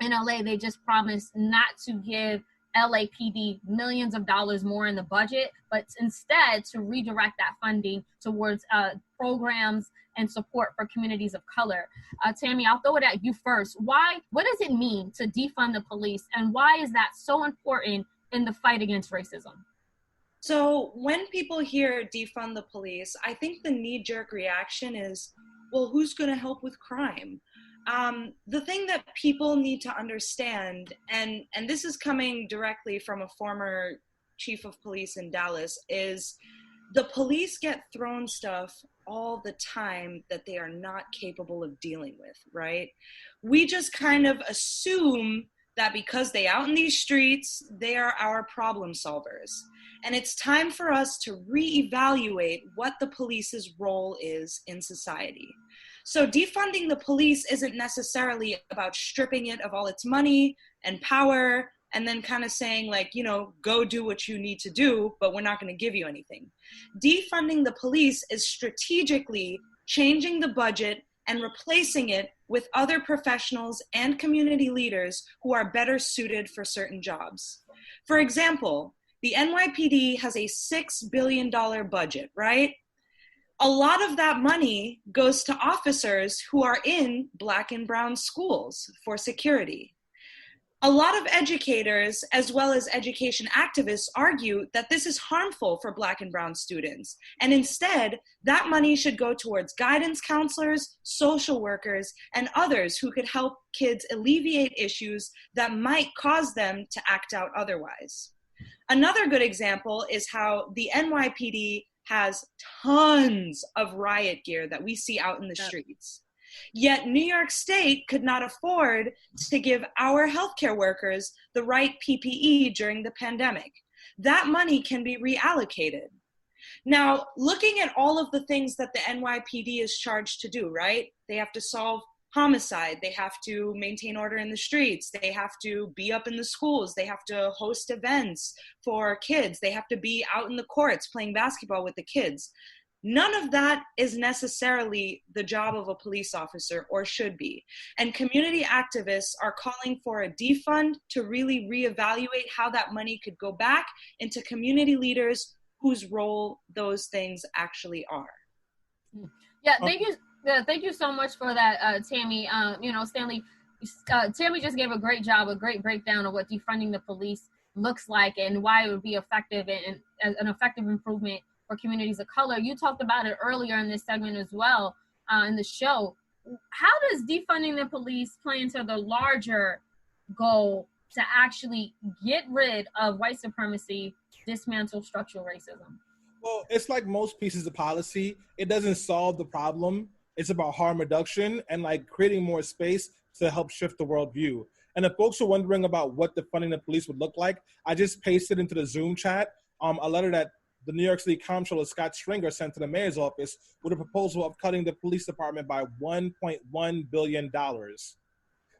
in LA, they just promised not to give LAPD millions of dollars more in the budget, but instead to redirect that funding towards programs and support for communities of color. Tammy, I'll throw it at you first. What does it mean to defund the police, and why is that so important in the fight against racism? So when people hear defund the police, I think the knee-jerk reaction is, well, who's going to help with crime? The thing that people need to understand, and this is coming directly from a former chief of police in Dallas, is the police get thrown stuff all the time that they are not capable of dealing with, right? We just kind of assume that because they out in these streets, they are our problem solvers. And it's time for us to reevaluate what the police's role is in society. So defunding the police isn't necessarily about stripping it of all its money and power and then kind of saying like, you know, go do what you need to do, but we're not going to give you anything. Defunding the police is strategically changing the budget and replacing it with other professionals and community leaders who are better suited for certain jobs. For example, the NYPD has a $6 billion budget, right? A lot of that money goes to officers who are in Black and brown schools for security. A lot of educators, as well as education activists, argue that this is harmful for Black and brown students. And instead, that money should go towards guidance counselors, social workers, and others who could help kids alleviate issues that might cause them to act out otherwise. Another good example is how the NYPD has tons of riot gear that we see out in the streets. Yet New York State could not afford to give our healthcare workers the right PPE during the pandemic. That money can be reallocated. Now, looking at all of the things that the NYPD is charged to do, right? They have to solve homicide, they have to maintain order in the streets, they have to be up in the schools, they have to host events for kids, they have to be out in the courts playing basketball with the kids. None of that is necessarily the job of a police officer, or should be. And community activists are calling for a defund to really reevaluate how that money could go back into community leaders whose role those things actually are. Yeah, thank you. Thank you so much for that, Tammy. Stanley, Tammy just gave a great job, a great breakdown of what defunding the police looks like and why it would be effective and an effective improvement for communities of color. You talked about it earlier in this segment as well, in the show. How does defunding the police play into the larger goal to actually get rid of white supremacy, dismantle structural racism? Well, it's like most pieces of policy. It doesn't solve the problem. It's about harm reduction and like creating more space to help shift the worldview. And if folks are wondering about what defunding the police would look like, I just pasted into the Zoom chat a letter that the New York City Comptroller Scott Stringer sent to the mayor's office with a proposal of cutting the police department by $1.1 billion.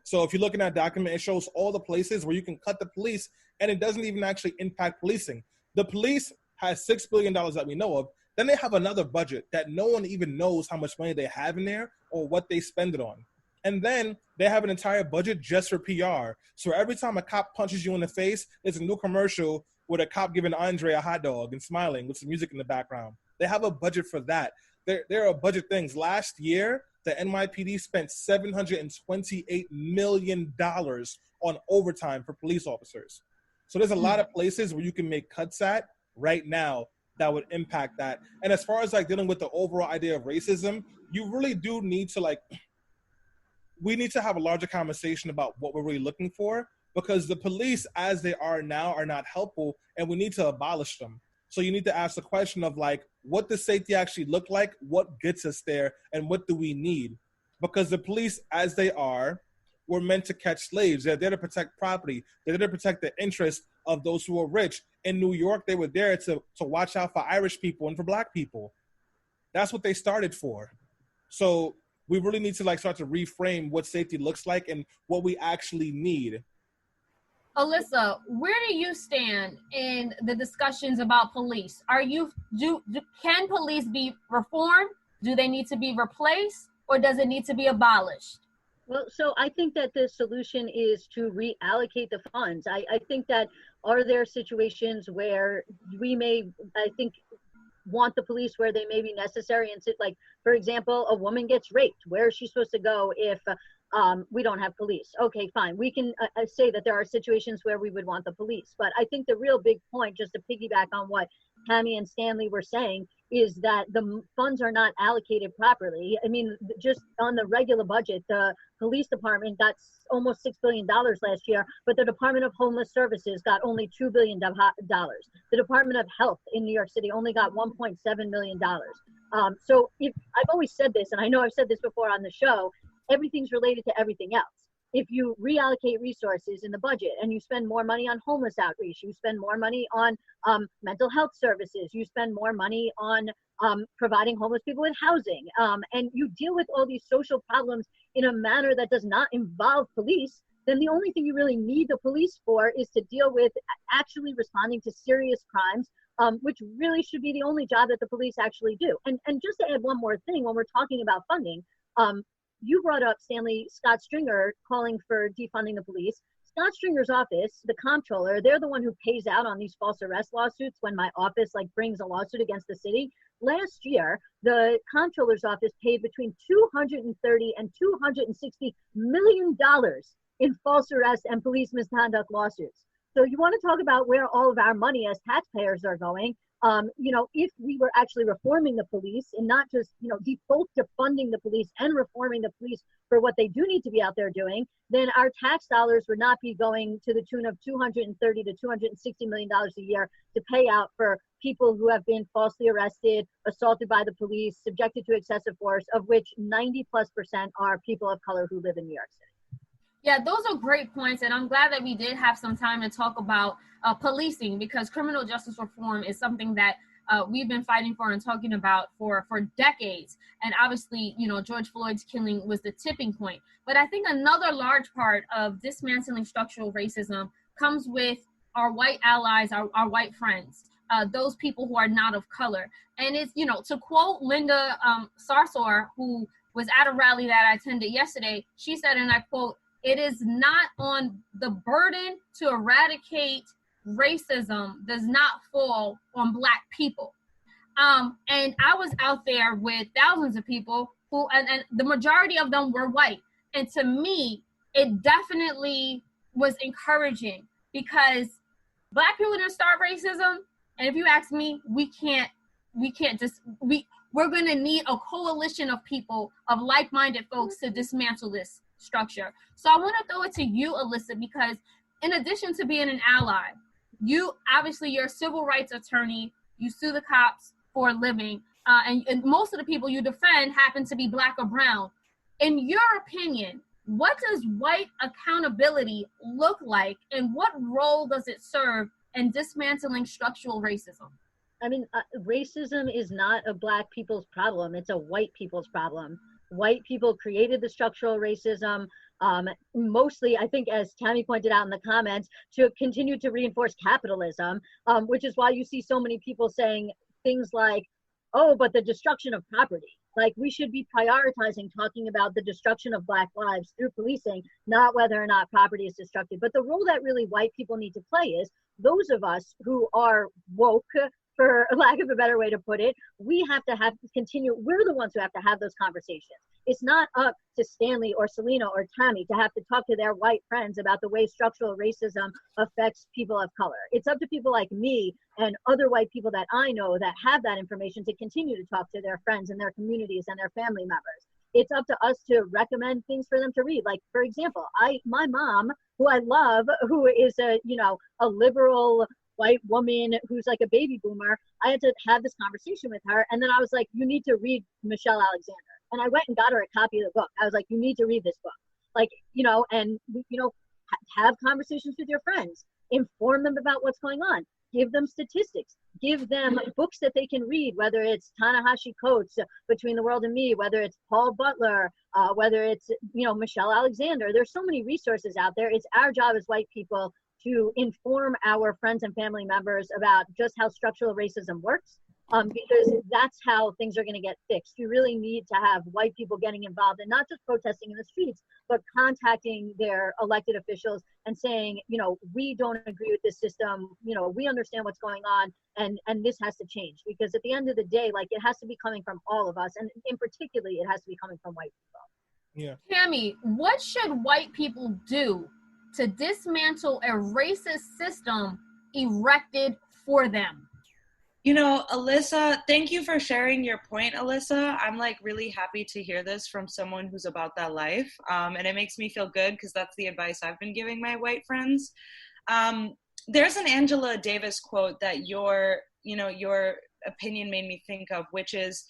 So if you look in that document, it shows all the places where you can cut the police and it doesn't even actually impact policing. The police has $6 billion that we know of. Then they have another budget that no one even knows how much money they have in there or what they spend it on. And then they have an entire budget just for PR. So every time a cop punches you in the face, there's a new commercial with a cop giving Andre a hot dog and smiling with some music in the background. They have a budget for that. There are budget things. Last year, the NYPD spent $728 million on overtime for police officers. So there's a lot of places where you can make cuts at right now that would impact that. And as far as like dealing with the overall idea of racism, you really do need to we need to have a larger conversation about what we're really looking for, because the police as they are now are not helpful and we need to abolish them. So you need to ask the question of like, what does safety actually look like? What gets us there? And what do we need? Because the police as they are were meant to catch slaves. They're there to protect property. They're there to protect the interests of those who are rich. In New York, they were there to watch out for Irish people and for Black people. That's what they started for. So we really need to start to reframe what safety looks like and what we actually need. Alyssa, where do you stand in the discussions about police? Can police be reformed? Do they need to be replaced, or does it need to be abolished? Well, so I think that the solution is to reallocate the funds. I think that are there situations where we may, want the police where they may be necessary and like, for example, a woman gets raped. Where is she supposed to go if we don't have police? Okay, fine. We can say that there are situations where we would want the police. But I think the real big point, just to piggyback on what Tammy and Stanley were saying is that the funds are not allocated properly. I mean, just on the regular budget, the police department got almost $6 billion last year, but the Department of Homeless Services got only $2 billion. The Department of Health in New York City only got $1.7 million. So I've always said this, and I know I've said this before on the show, everything's related to everything else. If you reallocate resources in the budget and you spend more money on homeless outreach, you spend more money on mental health services, you spend more money on providing homeless people with housing, and you deal with all these social problems in a manner that does not involve police, then the only thing you really need the police for is to deal with actually responding to serious crimes, which really should be the only job that the police actually do. And just to add one more thing, when we're talking about funding, you brought up, Stanley, Scott Stringer calling for defunding the police. Scott Stringer's office, the comptroller, they're the one who pays out on these false arrest lawsuits when my office brings a lawsuit against the city. Last year, the comptroller's office paid between $230 and $260 million in false arrest and police misconduct lawsuits. So you want to talk about where all of our money as taxpayers are going. If we were actually reforming the police and not just, default to funding the police and reforming the police for what they do need to be out there doing, then our tax dollars would not be going to the tune of $230 to $260 million a year to pay out for people who have been falsely arrested, assaulted by the police, subjected to excessive force, of which 90+% are people of color who live in New York City. Yeah, those are great points, and I'm glad that we did have some time to talk about policing, because criminal justice reform is something that we've been fighting for and talking about for decades. And obviously, George Floyd's killing was the tipping point. But I think another large part of dismantling structural racism comes with our white allies, our white friends, those people who are not of color. And it's, to quote Linda Sarsour, who was at a rally that I attended yesterday, she said, and I quote, "It is not on the burden to eradicate racism does not fall on Black people." And I was out there with thousands of people who, and the majority of them were white. And to me, it definitely was encouraging, because Black people didn't start racism. And if you ask me, we're going to need a coalition of people, of like-minded folks, to dismantle this structure. So I want to throw it to you, Alyssa, because in addition to being an ally, you're a civil rights attorney, you sue the cops for a living, and most of the people you defend happen to be Black or brown. In your opinion, what does white accountability look like, and what role does it serve in dismantling structural racism? I mean, racism is not a Black people's problem. It's a white people's problem. White people created the structural racism, mostly, I think, as Tammy pointed out in the comments, to continue to reinforce capitalism, which is why you see so many people saying things like, oh, but the destruction of property. Like, we should be prioritizing talking about the destruction of Black lives through policing, not whether or not property is destructed. But the role that really white people need to play is those of us who are woke, for lack of a better way to put it, we have to we're the ones who have to have those conversations. It's not up to Stanley or Selena or Tammy to have to talk to their white friends about the way structural racism affects people of color. It's up to people like me and other white people that I know that have that information to continue to talk to their friends and their communities and their family members. It's up to us to recommend things for them to read. Like, for example, my mom, who I love, who is a liberal white woman who's like a baby boomer, I had to have this conversation with her. And then I was like, you need to read Michelle Alexander. And I went and got her a copy of the book. I was like, you need to read this book. Have conversations with your friends, inform them about what's going on, give them statistics, give them books that they can read, whether it's Ta-Nehisi Coates, Between the World and Me, whether it's Paul Butler, whether it's, Michelle Alexander. There's so many resources out there. It's our job as white people to inform our friends and family members about just how structural racism works, because that's how things are going to get fixed. You really need to have white people getting involved and not just protesting in the streets, but contacting their elected officials and saying, we don't agree with this system. We understand what's going on, and this has to change, because at the end of the day, it has to be coming from all of us. And in particular, it has to be coming from white people. Yeah. Tammy, what should white people do to dismantle a racist system erected for them? You know, Alyssa, thank you for sharing your point, Alyssa. I'm like really happy to hear this from someone who's about that life. And it makes me feel good because that's the advice I've been giving my white friends. There's an Angela Davis quote that your opinion made me think of, which is,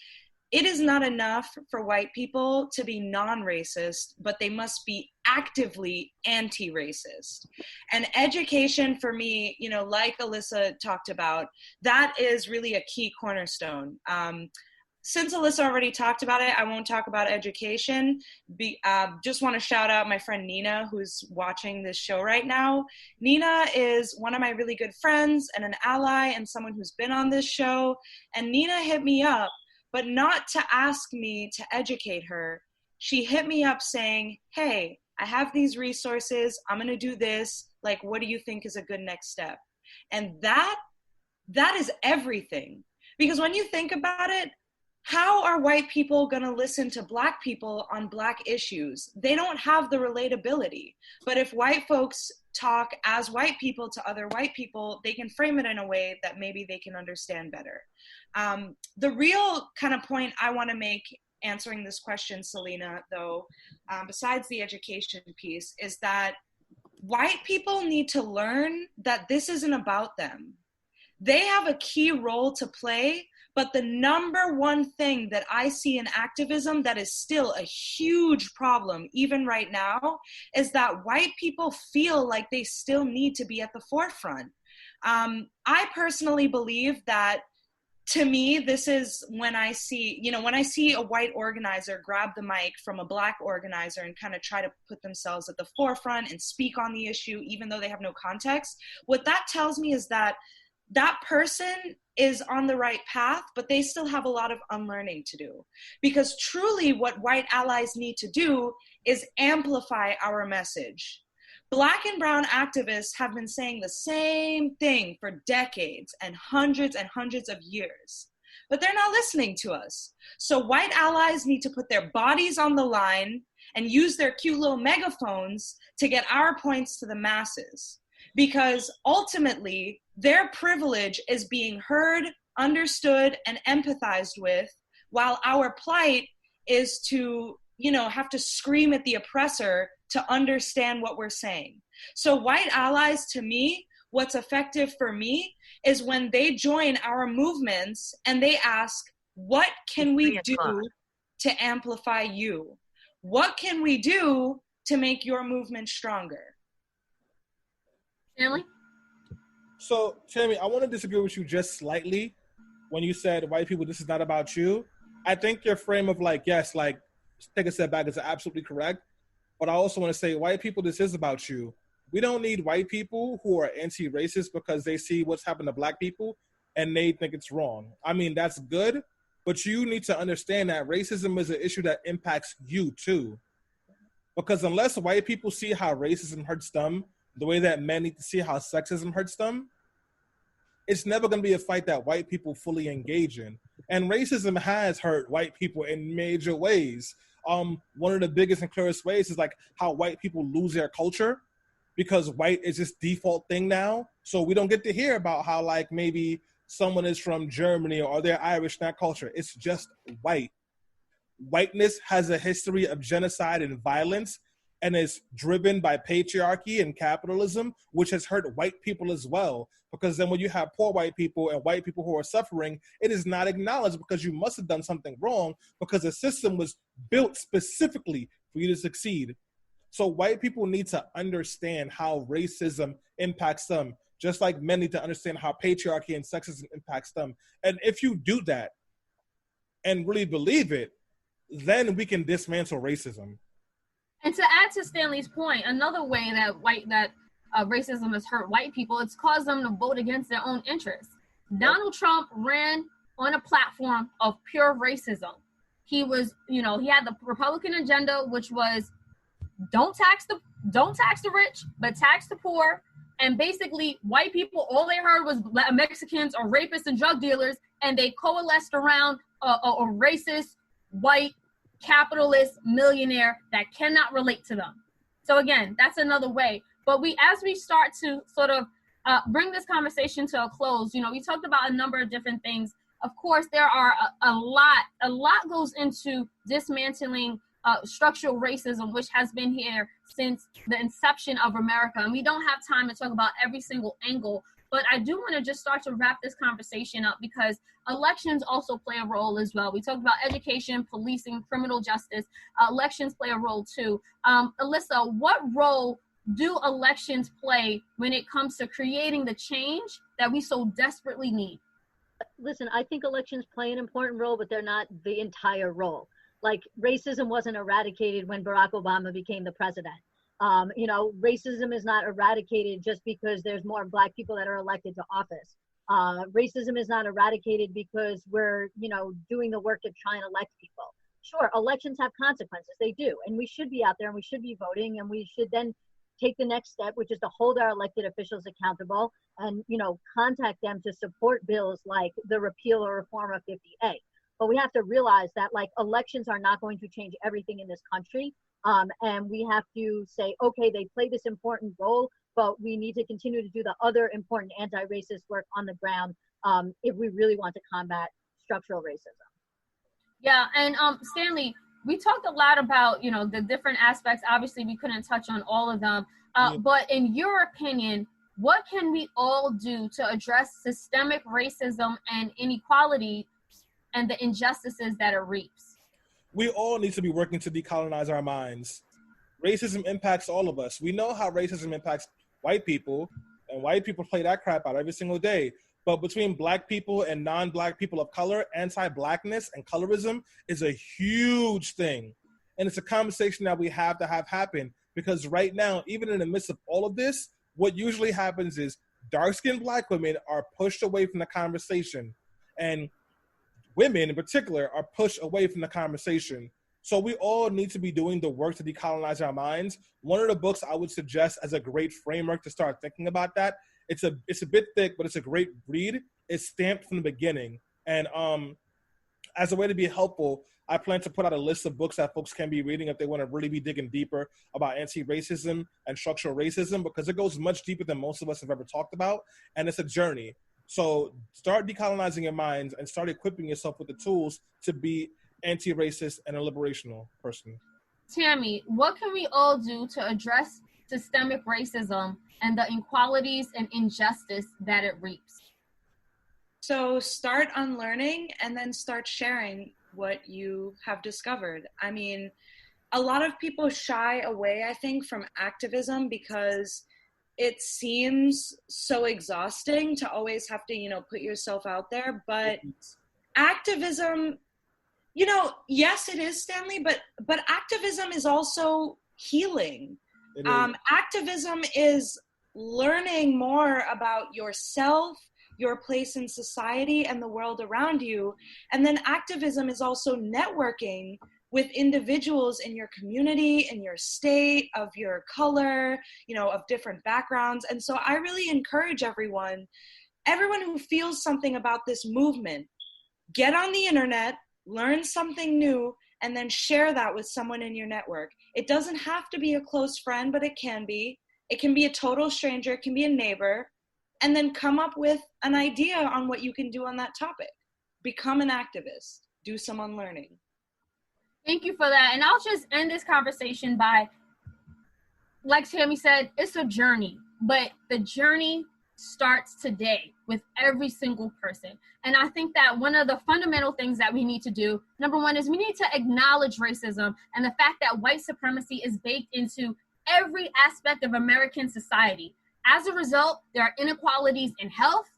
it is not enough for white people to be non-racist, but they must be actively anti-racist. And education for me, you know, like Alyssa talked about, that is really a key cornerstone. Since Alyssa already talked about it, I won't talk about education. Just want to shout out my friend Nina, who's watching this show right now. Nina is one of my really good friends and an ally and someone who's been on this show. And Nina hit me up, but not to ask me to educate her. She hit me up saying, hey, I have these resources. I'm going to do this. Like, what do you think is a good next step? And that is everything. Because when you think about it, how are white people going to listen to Black people on Black issues? They don't have the relatability. But if white folks talk as white people to other white people, they can frame it in a way that maybe they can understand better. The real kind of point I want to make answering this question, Selena, though, besides the education piece, is that white people need to learn that this isn't about them. They have a key role to play, but the number one thing that I see in activism that is still a huge problem, even right now, is that white people feel like they still need to be at the forefront. I personally believe that, to me, this is when I see a white organizer grab the mic from a Black organizer and kind of try to put themselves at the forefront and speak on the issue, even though they have no context. What that tells me is that that person is on the right path, but they still have a lot of unlearning to do. Because truly what white allies need to do is amplify our message. Black and brown activists have been saying the same thing for decades and hundreds of years, but they're not listening to us. So white allies need to put their bodies on the line and use their cute little megaphones to get our points to the masses. Because ultimately, their privilege is being heard, understood, and empathized with, while our plight is to, have to scream at the oppressor to understand what we're saying. So white allies, to me, what's effective for me is when they join our movements and they ask, what can we do to amplify you? What can we do to make your movement stronger? Stanley? So, Tammy, I want to disagree with you just slightly when you said, white people, this is not about you. I think your frame of yes, take a step back is absolutely correct. But I also want to say, white people, this is about you. We don't need white people who are anti-racist because they see what's happened to Black people and they think it's wrong. I mean, that's good, but you need to understand that racism is an issue that impacts you too. Because unless white people see how racism hurts them, the way that men need to see how sexism hurts them, it's never going to be a fight that white people fully engage in. And racism has hurt white people in major ways. One of the biggest and clearest ways is how white people lose their culture because white is this default thing now. So we don't get to hear about how maybe someone is from Germany or they're Irish in that culture. It's just white. Whiteness has a history of genocide and violence and is driven by patriarchy and capitalism, which has hurt white people as well. Because then when you have poor white people and white people who are suffering, it is not acknowledged because you must have done something wrong because the system was built specifically for you to succeed. So white people need to understand how racism impacts them, just like men need to understand how patriarchy and sexism impacts them. And if you do that and really believe it, then we can dismantle racism. And to add to Stanley's point, another way that racism has hurt white people, it's caused them to vote against their own interests. Donald Trump ran on a platform of pure racism. He was, he had the Republican agenda, which was don't tax the rich, but tax the poor. And basically, white people, all they heard was Mexicans or rapists and drug dealers, and they coalesced around a racist white capitalist millionaire that cannot relate to them. So again, that's another way. But as we start to sort of bring this conversation to a close, we talked about a number of different things. Of course, there are a lot goes into dismantling structural racism, which has been here since the inception of America. And we don't have time to talk about every single angle, but I do want to just start to wrap this conversation up because elections also play a role as well. We talked about education, policing, criminal justice. Elections play a role too. Alyssa, what role do elections play when it comes to creating the change that we so desperately need? Listen, I think elections play an important role, but they're not the entire role. Like, racism wasn't eradicated when Barack Obama became the president. Racism is not eradicated just because there's more Black people that are elected to office. Racism is not eradicated because we're, doing the work to try and elect people. Sure, elections have consequences. They do. And we should be out there and we should be voting, and we should then take the next step, which is to hold our elected officials accountable and, contact them to support bills like the repeal or reform of 50A. But we have to realize that, like, elections are not going to change everything in this country. And we have to say, okay, they play this important role, but we need to continue to do the other important anti-racist work on the ground if we really want to combat structural racism. Yeah, and Stanley, we talked a lot about, the different aspects. Obviously, we couldn't touch on all of them. But in your opinion, what can we all do to address systemic racism and inequality and the injustices that it reaps? We all need to be working to decolonize our minds. Racism impacts all of us. We know how racism impacts white people, and white people play that crap out every single day. But between Black people and non-Black people of color, anti-Blackness and colorism is a huge thing. And it's a conversation that we have to have happen, because right now, even in the midst of all of this, what usually happens is dark-skinned Black women are pushed away from the conversation. And women in particular are pushed away from the conversation. So we all need to be doing the work to decolonize our minds. One of the books I would suggest as a great framework to start thinking about that, it's a bit thick, but it's a great read. It's Stamped from the Beginning. And as a way to be helpful, I plan to put out a list of books that folks can be reading if they want to really be digging deeper about anti-racism and structural racism, because it goes much deeper than most of us have ever talked about, and it's a journey. So start decolonizing your minds and start equipping yourself with the tools to be anti-racist and a liberational person. Tammy, what can we all do to address systemic racism and the inequalities and injustice that it reaps? So start unlearning and then start sharing what you have discovered. I mean, a lot of people shy away, I think, from activism because it seems so exhausting to always have to, put yourself out there. But activism, yes, it is, Stanley, but activism is also healing. Activism is learning more about yourself, your place in society, and the world around you. And then activism is also networking with individuals in your community, in your state, of your color, of different backgrounds. And so I really encourage everyone who feels something about this movement, get on the internet, learn something new, and then share that with someone in your network. It doesn't have to be a close friend, but it can be. It can be a total stranger, it can be a neighbor, and then come up with an idea on what you can do on that topic. Become an activist, do some unlearning. Thank you for that. And I'll just end this conversation by, like Tammy said, it's a journey, but the journey starts today with every single person. And I think that one of the fundamental things that we need to do, number one, is we need to acknowledge racism and the fact that white supremacy is baked into every aspect of American society. As a result, there are inequalities in health,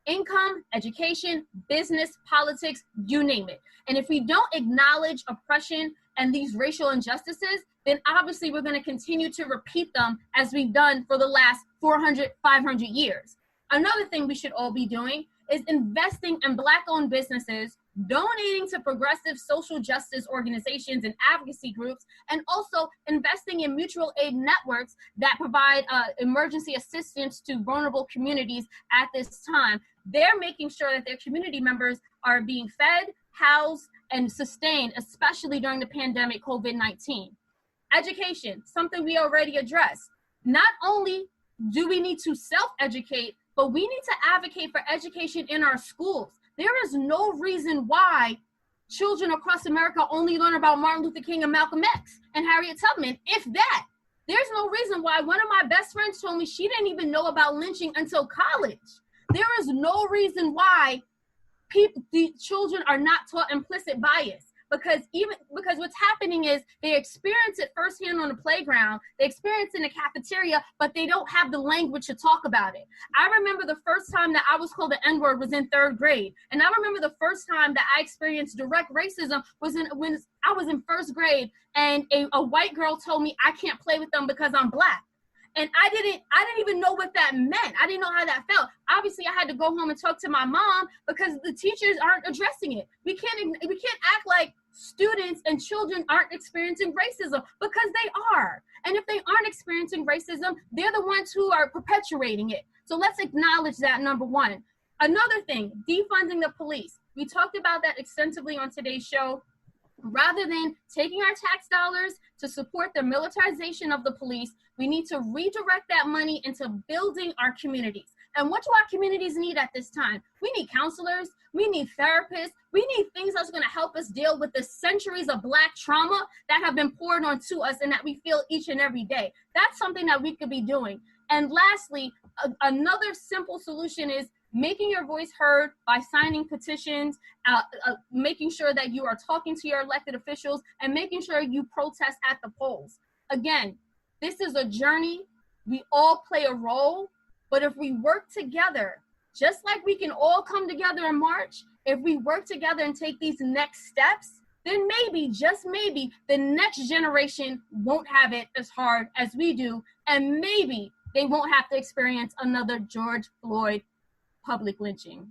income, education, business, politics, you name it. And if we don't acknowledge oppression and these racial injustices, then obviously we're going to continue to repeat them as we've done for the last 400, 500 years. Another thing we should all be doing is investing in Black-owned businesses, donating to progressive social justice organizations and advocacy groups, and also investing in mutual aid networks that provide emergency assistance to vulnerable communities at this time. They're making sure that their community members are being fed, housed, and sustained, especially during the pandemic COVID-19. Education, something we already addressed. Not only do we need to self-educate, but we need to advocate for education in our schools. There is no reason why children across America only learn about Martin Luther King and Malcolm X and Harriet Tubman, if that. There's no reason why. One of my best friends told me she didn't even know about lynching until college. There is no reason why the children are not taught implicit bias, because what's happening is they experience it firsthand on the playground, they experience it in the cafeteria, but they don't have the language to talk about it. I remember the first time that I was called the N-word was in 3rd grade, and I remember the first time that I experienced direct racism was when I was in 1st grade, and a white girl told me I can't play with them because I'm black. And I didn't even know what that meant. I didn't know how that felt. Obviously, I had to go home and talk to my mom because the teachers aren't addressing it. We can't act like students and children aren't experiencing racism, because they are. And if they aren't experiencing racism, they're the ones who are perpetuating it. So let's acknowledge that, number one. Another thing, defunding the police. We talked about that extensively on today's show. Rather than taking our tax dollars to support the militarization of the police, we need to redirect that money into building our communities. And what do our communities need at this time? We need counselors, we need therapists, we need things that's going to help us deal with the centuries of Black trauma that have been poured onto us and that we feel each and every day. That's something that we could be doing. And lastly, another simple solution is making your voice heard by signing petitions, making sure that you are talking to your elected officials, and making sure you protest at the polls. Again, this is a journey. We all play a role, but if we work together, just like we can all come together in March, if we work together and take these next steps, then maybe, just maybe, the next generation won't have it as hard as we do, and maybe they won't have to experience another George Floyd public lynching.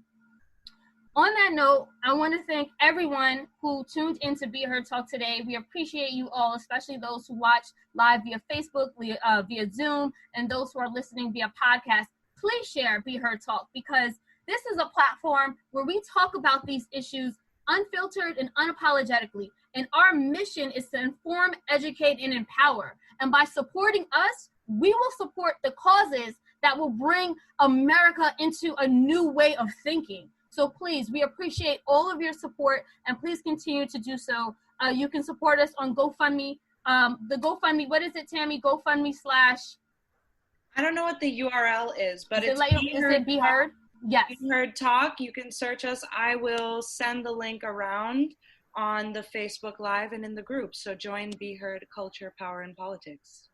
On that note, I want to thank everyone who tuned in to Be Heard Talk today. We appreciate you all, especially those who watch live via Facebook, via Zoom, and those who are listening via podcast. Please share Be Heard Talk, because this is a platform where we talk about these issues unfiltered and unapologetically. And our mission is to inform, educate, and empower. And by supporting us, we will support the causes that will bring America into a new way of thinking. So please, we appreciate all of your support, and please continue to do so. You can support us on GoFundMe. The GoFundMe, what is it, Tammy? GoFundMe / I don't know what the URL is, but is it Be Heard? Yes. Be Heard Talk. You can search us. I will send the link around on the Facebook Live and in the group. So join Be Heard Culture, Power, and Politics.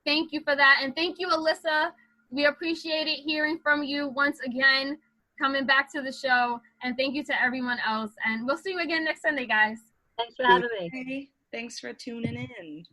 Thank you for that. And thank you, Alyssa. We appreciate it hearing from you once again, coming back to the show. And thank you to everyone else. And we'll see you again next Sunday, guys. Thanks for having me. Okay. Thanks for tuning in.